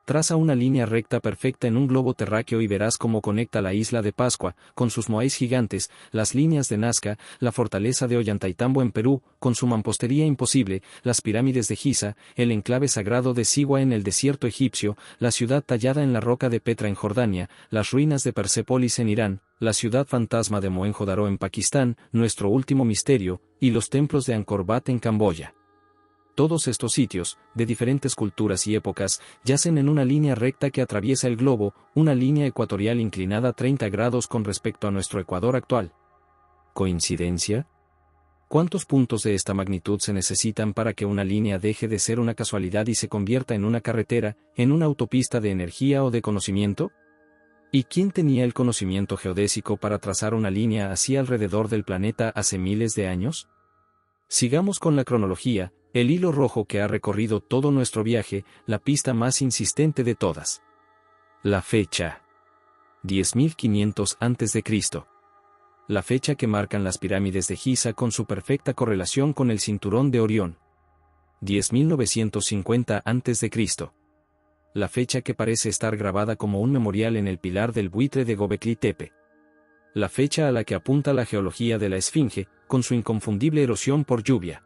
Traza una línea recta perfecta en un globo terráqueo y verás cómo conecta la isla de Pascua, con sus moais gigantes, las líneas de Nazca, la fortaleza de Ollantaytambo en Perú, con su mampostería imposible, las pirámides de Giza, el enclave sagrado de Siwa en el desierto egipcio, la ciudad tallada en la roca de Petra en Jordania, las ruinas de Persépolis en Irán, la ciudad fantasma de Mohenjo-Daro en Pakistán, nuestro último misterio, y los templos de Angkor Wat en Camboya. Todos estos sitios, de diferentes culturas y épocas, yacen en una línea recta que atraviesa el globo, una línea ecuatorial inclinada 30 grados con respecto a nuestro ecuador actual. ¿Coincidencia? ¿Cuántos puntos de esta magnitud se necesitan para que una línea deje de ser una casualidad y se convierta en una carretera, en una autopista de energía o de conocimiento? ¿Y quién tenía el conocimiento geodésico para trazar una línea así alrededor del planeta hace miles de años? Sigamos con la cronología, el hilo rojo que ha recorrido todo nuestro viaje, la pista más insistente de todas. La fecha. 10.500 a.C. La fecha que marcan las pirámides de Giza con su perfecta correlación con el cinturón de Orión. 10.950 a.C. La fecha que parece estar grabada como un memorial en el pilar del buitre de Göbekli Tepe. La fecha a la que apunta la geología de la Esfinge, con su inconfundible erosión por lluvia.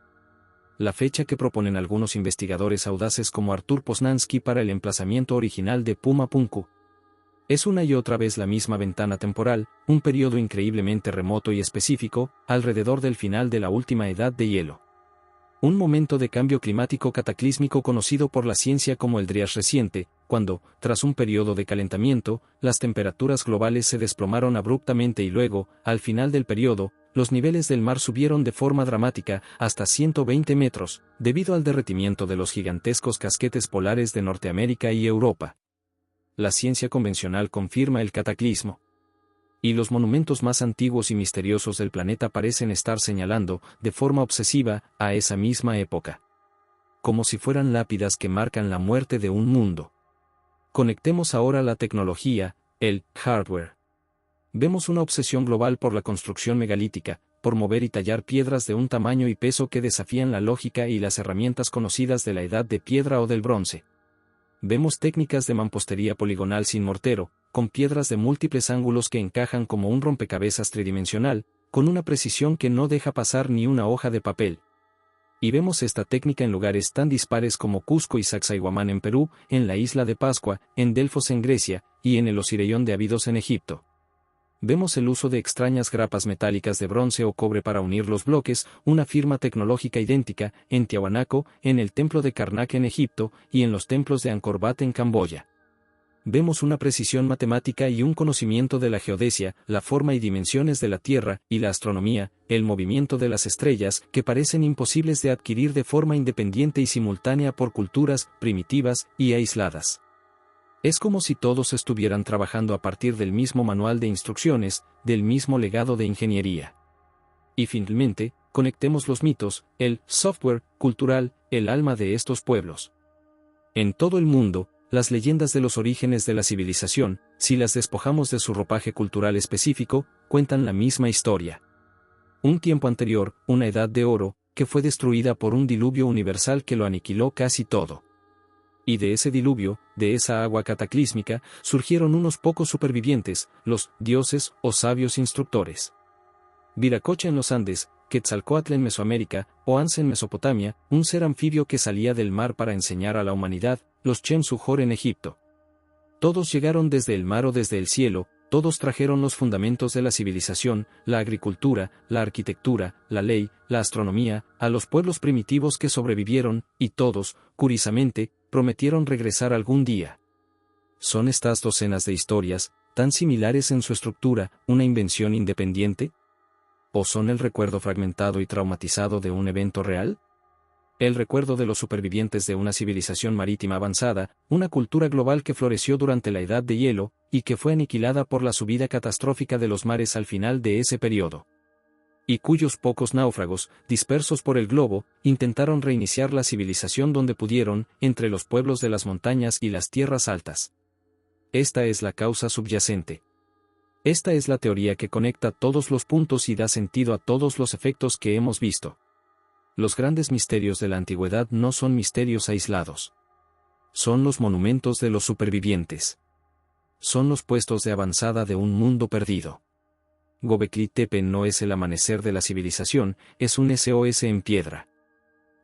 La fecha que proponen algunos investigadores audaces como Artur Poznański para el emplazamiento original de Puma Punku. Es una y otra vez la misma ventana temporal, un periodo increíblemente remoto y específico, alrededor del final de la última edad de hielo. Un momento de cambio climático cataclísmico conocido por la ciencia como el Dryas reciente, cuando, tras un periodo de calentamiento, las temperaturas globales se desplomaron abruptamente y luego, al final del periodo, los niveles del mar subieron de forma dramática hasta 120 metros, debido al derretimiento de los gigantescos casquetes polares de Norteamérica y Europa. La ciencia convencional confirma el cataclismo. Y los monumentos más antiguos y misteriosos del planeta parecen estar señalando, de forma obsesiva, a esa misma época. Como si fueran lápidas que marcan la muerte de un mundo. Conectemos ahora la tecnología, el hardware. Vemos una obsesión global por la construcción megalítica, por mover y tallar piedras de un tamaño y peso que desafían la lógica y las herramientas conocidas de la edad de piedra o del bronce. Vemos técnicas de mampostería poligonal sin mortero, con piedras de múltiples ángulos que encajan como un rompecabezas tridimensional, con una precisión que no deja pasar ni una hoja de papel. Y vemos esta técnica en lugares tan dispares como Cusco y Sacsayhuamán en Perú, en la isla de Pascua, en Delfos en Grecia, y en el Osireyón de Abidos en Egipto. Vemos el uso de extrañas grapas metálicas de bronce o cobre para unir los bloques, una firma tecnológica idéntica, en Tiahuanaco, en el templo de Karnak en Egipto, y en los templos de Angkor Wat en Camboya. Vemos una precisión matemática y un conocimiento de la geodesia, la forma y dimensiones de la Tierra, y la astronomía, el movimiento de las estrellas, que parecen imposibles de adquirir de forma independiente y simultánea por culturas primitivas y aisladas. Es como si todos estuvieran trabajando a partir del mismo manual de instrucciones, del mismo legado de ingeniería. Y finalmente, conectemos los mitos, el software cultural, el alma de estos pueblos. En todo el mundo, las leyendas de los orígenes de la civilización, si las despojamos de su ropaje cultural específico, cuentan la misma historia. Un tiempo anterior, una edad de oro, que fue destruida por un diluvio universal que lo aniquiló casi todo. Y de ese diluvio, de esa agua cataclísmica, surgieron unos pocos supervivientes, los dioses o sabios instructores. Viracocha en los Andes, Quetzalcóatl en Mesoamérica, Oanse en Mesopotamia, un ser anfibio que salía del mar para enseñar a la humanidad, los Chem-Suhor en Egipto. Todos llegaron desde el mar o desde el cielo, todos trajeron los fundamentos de la civilización, la agricultura, la arquitectura, la ley, la astronomía, a los pueblos primitivos que sobrevivieron, y todos, curiosamente, prometieron regresar algún día. ¿Son estas docenas de historias, tan similares en su estructura, una invención independiente? ¿O son el recuerdo fragmentado y traumatizado de un evento real? El recuerdo de los supervivientes de una civilización marítima avanzada, una cultura global que floreció durante la Edad de Hielo, y que fue aniquilada por la subida catastrófica de los mares al final de ese periodo. Y cuyos pocos náufragos, dispersos por el globo, intentaron reiniciar la civilización donde pudieron, entre los pueblos de las montañas y las tierras altas. Esta es la causa subyacente. Esta es la teoría que conecta todos los puntos y da sentido a todos los efectos que hemos visto. Los grandes misterios de la antigüedad no son misterios aislados. Son los monumentos de los supervivientes. Son los puestos de avanzada de un mundo perdido. Göbekli Tepe no es el amanecer de la civilización, es un SOS en piedra.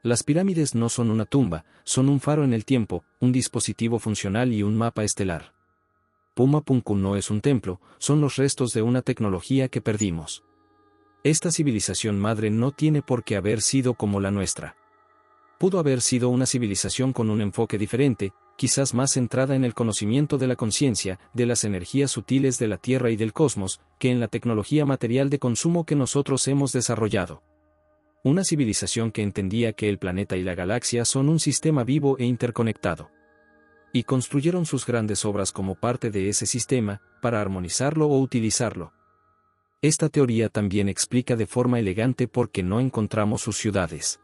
Las pirámides no son una tumba, son un faro en el tiempo, un dispositivo funcional y un mapa estelar. Puma Punku no es un templo, son los restos de una tecnología que perdimos. Esta civilización madre no tiene por qué haber sido como la nuestra. Pudo haber sido una civilización con un enfoque diferente, quizás más centrada en el conocimiento de la conciencia, de las energías sutiles de la Tierra y del cosmos, que en la tecnología material de consumo que nosotros hemos desarrollado. Una civilización que entendía que el planeta y la galaxia son un sistema vivo e interconectado. Y construyeron sus grandes obras como parte de ese sistema, para armonizarlo o utilizarlo. Esta teoría también explica de forma elegante por qué no encontramos sus ciudades.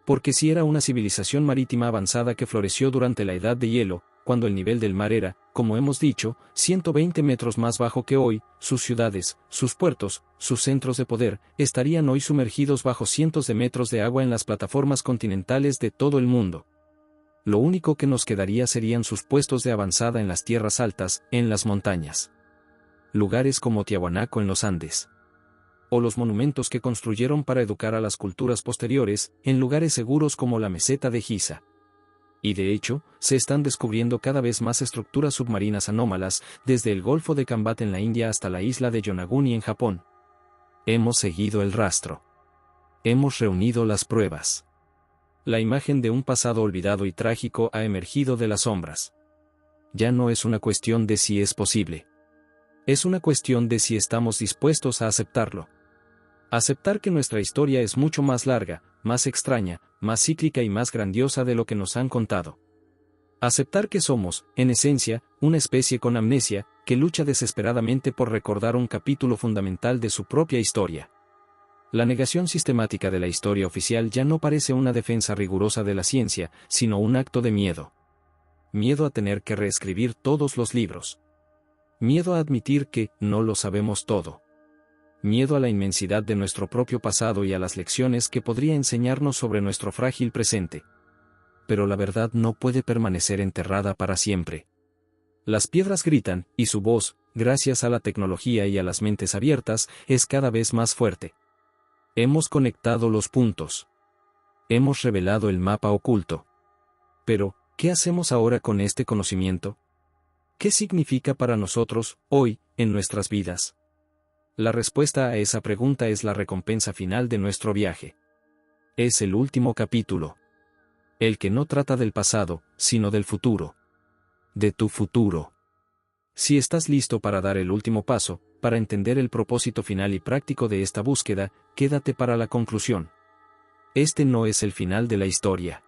Porque si era una civilización marítima avanzada que floreció durante la Edad de Hielo, cuando el nivel del mar era, como hemos dicho, 120 metros más bajo que hoy, sus ciudades, sus puertos, sus centros de poder, estarían hoy sumergidos bajo cientos de metros de agua en las plataformas continentales de todo el mundo. Lo único que nos quedaría serían sus puestos de avanzada en las tierras altas, en las montañas. lugares como Tiahuanaco en los Andes. O los monumentos que construyeron para educar a las culturas posteriores, en lugares seguros como la meseta de Giza. Y de hecho, se están descubriendo cada vez más estructuras submarinas anómalas, desde el Golfo de Cambat en la India hasta la isla de Yonaguni en Japón. Hemos seguido el rastro. Hemos reunido las pruebas. La imagen de un pasado olvidado y trágico ha emergido de las sombras. Ya no es una cuestión de si es posible. Es una cuestión de si estamos dispuestos a aceptarlo. Aceptar que nuestra historia es mucho más larga, más extraña, más cíclica y más grandiosa de lo que nos han contado. Aceptar que somos, en esencia, una especie con amnesia, que lucha desesperadamente por recordar un capítulo fundamental de su propia historia. La negación sistemática de la historia oficial ya no parece una defensa rigurosa de la ciencia, sino un acto de miedo. Miedo a tener que reescribir todos los libros. Miedo a admitir que no lo sabemos todo. Miedo a la inmensidad de nuestro propio pasado y a las lecciones que podría enseñarnos sobre nuestro frágil presente. Pero la verdad no puede permanecer enterrada para siempre. Las piedras gritan, y su voz, gracias a la tecnología y a las mentes abiertas, es cada vez más fuerte. Hemos conectado los puntos. Hemos revelado el mapa oculto. Pero, ¿qué hacemos ahora con este conocimiento? ¿Qué significa para nosotros, hoy, en nuestras vidas? La respuesta a esa pregunta es la recompensa final de nuestro viaje. Es el último capítulo. El que no trata del pasado, sino del futuro. De tu futuro. Si estás listo para dar el último paso, para entender el propósito final y práctico de esta búsqueda, quédate para la conclusión. Este no es el final de la historia.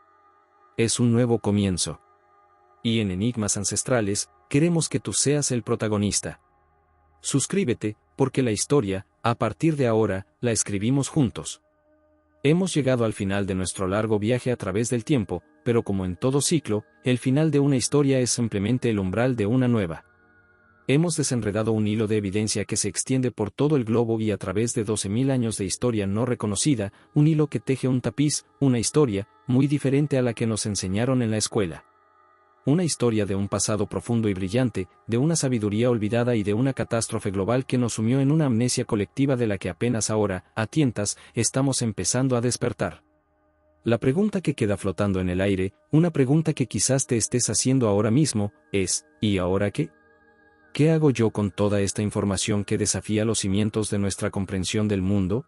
Es un nuevo comienzo. Y en Enigmas Ancestrales, queremos que tú seas el protagonista. Suscríbete, porque la historia, a partir de ahora, la escribimos juntos. Hemos llegado al final de nuestro largo viaje a través del tiempo, pero como en todo ciclo, el final de una historia es simplemente el umbral de una nueva. Hemos desenredado un hilo de evidencia que se extiende por todo el globo y a través de 12.000 años de historia no reconocida, un hilo que teje un tapiz, una historia, muy diferente a la que nos enseñaron en la escuela. Una historia de un pasado profundo y brillante, de una sabiduría olvidada y de una catástrofe global que nos sumió en una amnesia colectiva de la que apenas ahora, a tientas, estamos empezando a despertar. La pregunta que queda flotando en el aire, una pregunta que quizás te estés haciendo ahora mismo, es, ¿y ahora qué? ¿Qué hago yo con toda esta información que desafía los cimientos de nuestra comprensión del mundo?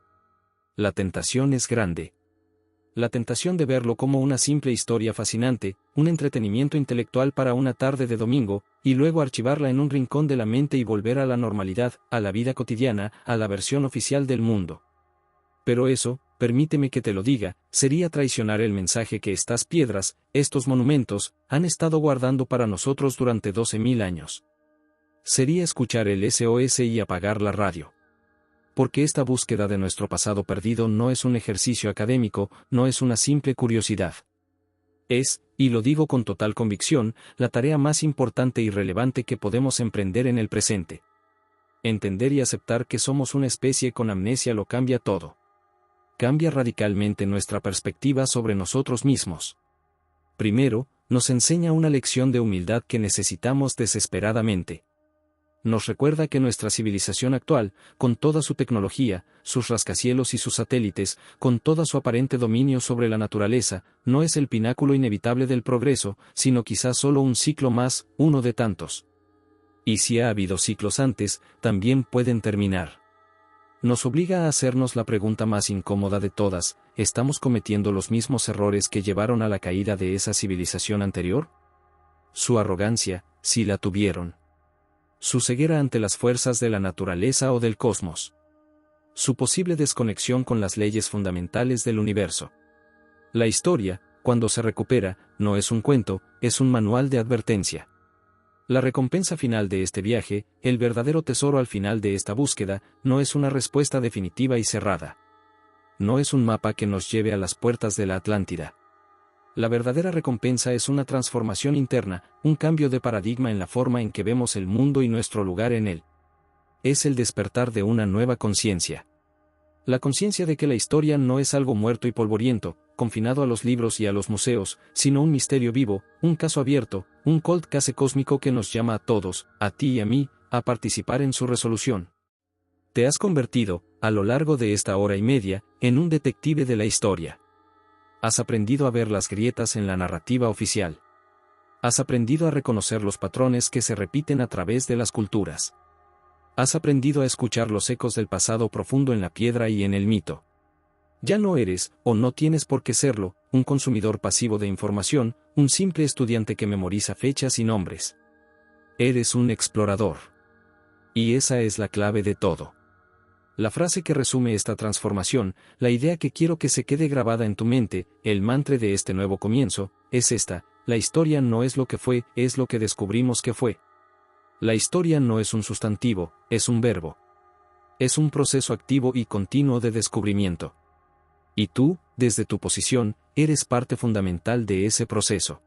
La tentación es grande. La tentación de verlo como una simple historia fascinante, un entretenimiento intelectual para una tarde de domingo, y luego archivarla en un rincón de la mente y volver a la normalidad, a la vida cotidiana, a la versión oficial del mundo. Pero eso, permíteme que te lo diga, sería traicionar el mensaje que estas piedras, estos monumentos, han estado guardando para nosotros durante 12.000 años. Sería escuchar el SOS y apagar la radio. Porque esta búsqueda de nuestro pasado perdido no es un ejercicio académico, no es una simple curiosidad. Es, y lo digo con total convicción, la tarea más importante y relevante que podemos emprender en el presente. Entender y aceptar que somos una especie con amnesia lo cambia todo. Cambia radicalmente nuestra perspectiva sobre nosotros mismos. Primero, nos enseña una lección de humildad que necesitamos desesperadamente. Nos recuerda que nuestra civilización actual, con toda su tecnología, sus rascacielos y sus satélites, con todo su aparente dominio sobre la naturaleza, no es el pináculo inevitable del progreso, sino quizás solo un ciclo más, uno de tantos. Y si ha habido ciclos antes, también pueden terminar. Nos obliga a hacernos la pregunta más incómoda de todas, ¿estamos cometiendo los mismos errores que llevaron a la caída de esa civilización anterior? Su arrogancia, si la tuvieron. Su ceguera ante las fuerzas de la naturaleza o del cosmos. Su posible desconexión con las leyes fundamentales del universo. La historia, cuando se recupera, no es un cuento, es un manual de advertencia. La recompensa final de este viaje, el verdadero tesoro al final de esta búsqueda, no es una respuesta definitiva y cerrada. No es un mapa que nos lleve a las puertas de la Atlántida. La verdadera recompensa es una transformación interna, un cambio de paradigma en la forma en que vemos el mundo y nuestro lugar en él. Es el despertar de una nueva conciencia. La conciencia de que la historia no es algo muerto y polvoriento, confinado a los libros y a los museos, sino un misterio vivo, un caso abierto, un cold case cósmico que nos llama a todos, a ti y a mí, a participar en su resolución. Te has convertido, a lo largo de esta hora y media, en un detective de la historia. Has aprendido a ver las grietas en la narrativa oficial. Has aprendido a reconocer los patrones que se repiten a través de las culturas. Has aprendido a escuchar los ecos del pasado profundo en la piedra y en el mito. Ya no eres, o no tienes por qué serlo, un consumidor pasivo de información, un simple estudiante que memoriza fechas y nombres. Eres un explorador. Y esa es la clave de todo. La frase que resume esta transformación, la idea que quiero que se quede grabada en tu mente, el mantra de este nuevo comienzo, es esta: la historia no es lo que fue, es lo que descubrimos que fue. La historia no es un sustantivo, es un verbo. Es un proceso activo y continuo de descubrimiento. Y tú, desde tu posición, eres parte fundamental de ese proceso.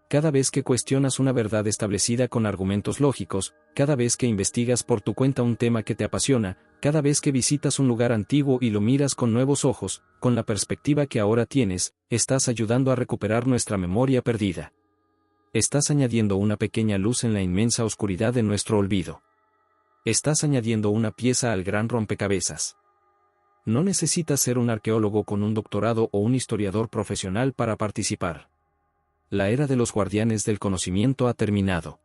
Cada vez que cuestionas una verdad establecida con argumentos lógicos, cada vez que investigas por tu cuenta un tema que te apasiona, cada vez que visitas un lugar antiguo y lo miras con nuevos ojos, con la perspectiva que ahora tienes, estás ayudando a recuperar nuestra memoria perdida. Estás añadiendo una pequeña luz en la inmensa oscuridad de nuestro olvido. Estás añadiendo una pieza al gran rompecabezas. No necesitas ser un arqueólogo con un doctorado o un historiador profesional para participar. La era de los guardianes del conocimiento ha terminado.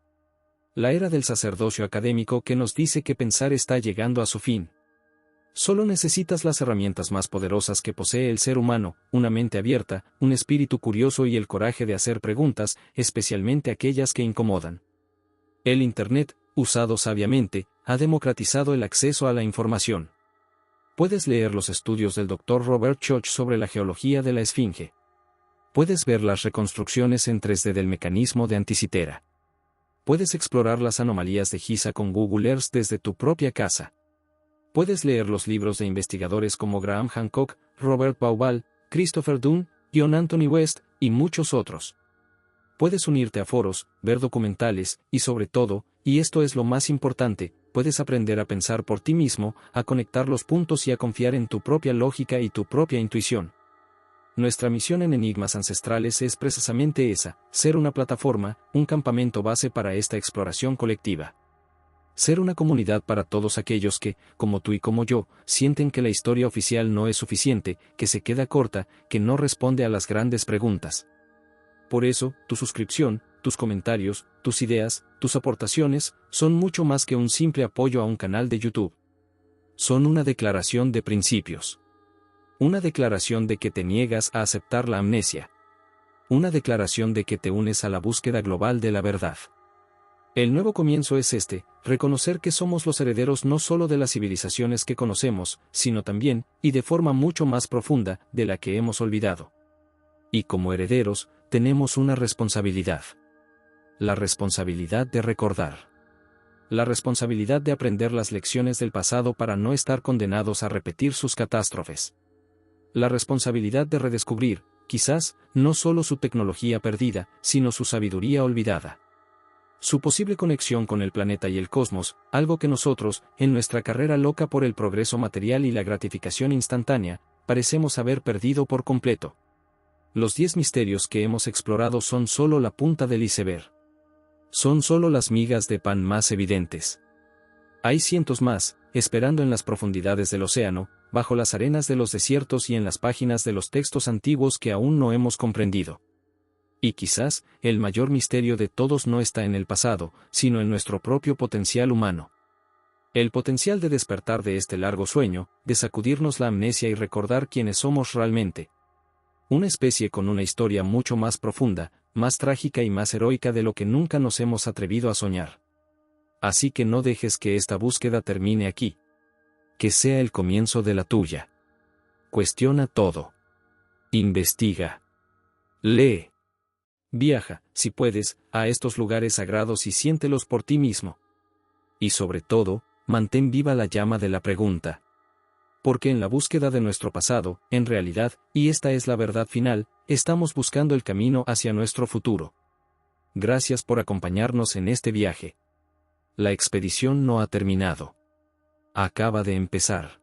La era del sacerdocio académico que nos dice que pensar está llegando a su fin. Solo necesitas las herramientas más poderosas que posee el ser humano, una mente abierta, un espíritu curioso y el coraje de hacer preguntas, especialmente aquellas que incomodan. El Internet, usado sabiamente, ha democratizado el acceso a la información. Puedes leer los estudios del Dr. Robert Koch sobre la geología de la Esfinge. Puedes ver las reconstrucciones en 3D del mecanismo de Anticitera. Puedes explorar las anomalías de Giza con Google Earth desde tu propia casa. Puedes leer los libros de investigadores como Graham Hancock, Robert Bauval, Christopher Dunn, John Anthony West, y muchos otros. Puedes unirte a foros, ver documentales, y sobre todo, y esto es lo más importante, puedes aprender a pensar por ti mismo, a conectar los puntos y a confiar en tu propia lógica y tu propia intuición. Nuestra misión en Enigmas Ancestrales es precisamente esa: ser una plataforma, un campamento base para esta exploración colectiva. Ser una comunidad para todos aquellos que, como tú y como yo, sienten que la historia oficial no es suficiente, que se queda corta, que no responde a las grandes preguntas. Por eso, tu suscripción, tus comentarios, tus ideas, tus aportaciones, son mucho más que un simple apoyo a un canal de YouTube. Son una declaración de principios. Una declaración de que te niegas a aceptar la amnesia. Una declaración de que te unes a la búsqueda global de la verdad. El nuevo comienzo es reconocer que somos los herederos no solo de las civilizaciones que conocemos, sino también, y de forma mucho más profunda, de la que hemos olvidado. Y como herederos, tenemos una responsabilidad. La responsabilidad de recordar. La responsabilidad de aprender las lecciones del pasado para no estar condenados a repetir sus catástrofes. La responsabilidad de redescubrir, quizás, no solo su tecnología perdida, sino su sabiduría olvidada. Su posible conexión con el planeta y el cosmos, algo que nosotros, en nuestra carrera loca por el progreso material y la gratificación instantánea, parecemos haber perdido por completo. Los 10 misterios que hemos explorado son solo la punta del iceberg. Son solo las migas de pan más evidentes. Hay cientos más, esperando en las profundidades del océano, bajo las arenas de los desiertos y en las páginas de los textos antiguos que aún no hemos comprendido. Y quizás, el mayor misterio de todos no está en el pasado, sino en nuestro propio potencial humano. El potencial de despertar de este largo sueño, de sacudirnos la amnesia y recordar quiénes somos realmente. Una especie con una historia mucho más profunda, más trágica y más heroica de lo que nunca nos hemos atrevido a soñar. Así que no dejes que esta búsqueda termine aquí. Que sea el comienzo de la tuya. Cuestiona todo. Investiga. Lee. Viaja, si puedes, a estos lugares sagrados y siéntelos por ti mismo. Y sobre todo, mantén viva la llama de la pregunta. Porque en la búsqueda de nuestro pasado, en realidad, y esta es la verdad final, estamos buscando el camino hacia nuestro futuro. Gracias por acompañarnos en este viaje. La expedición no ha terminado. Acaba de empezar.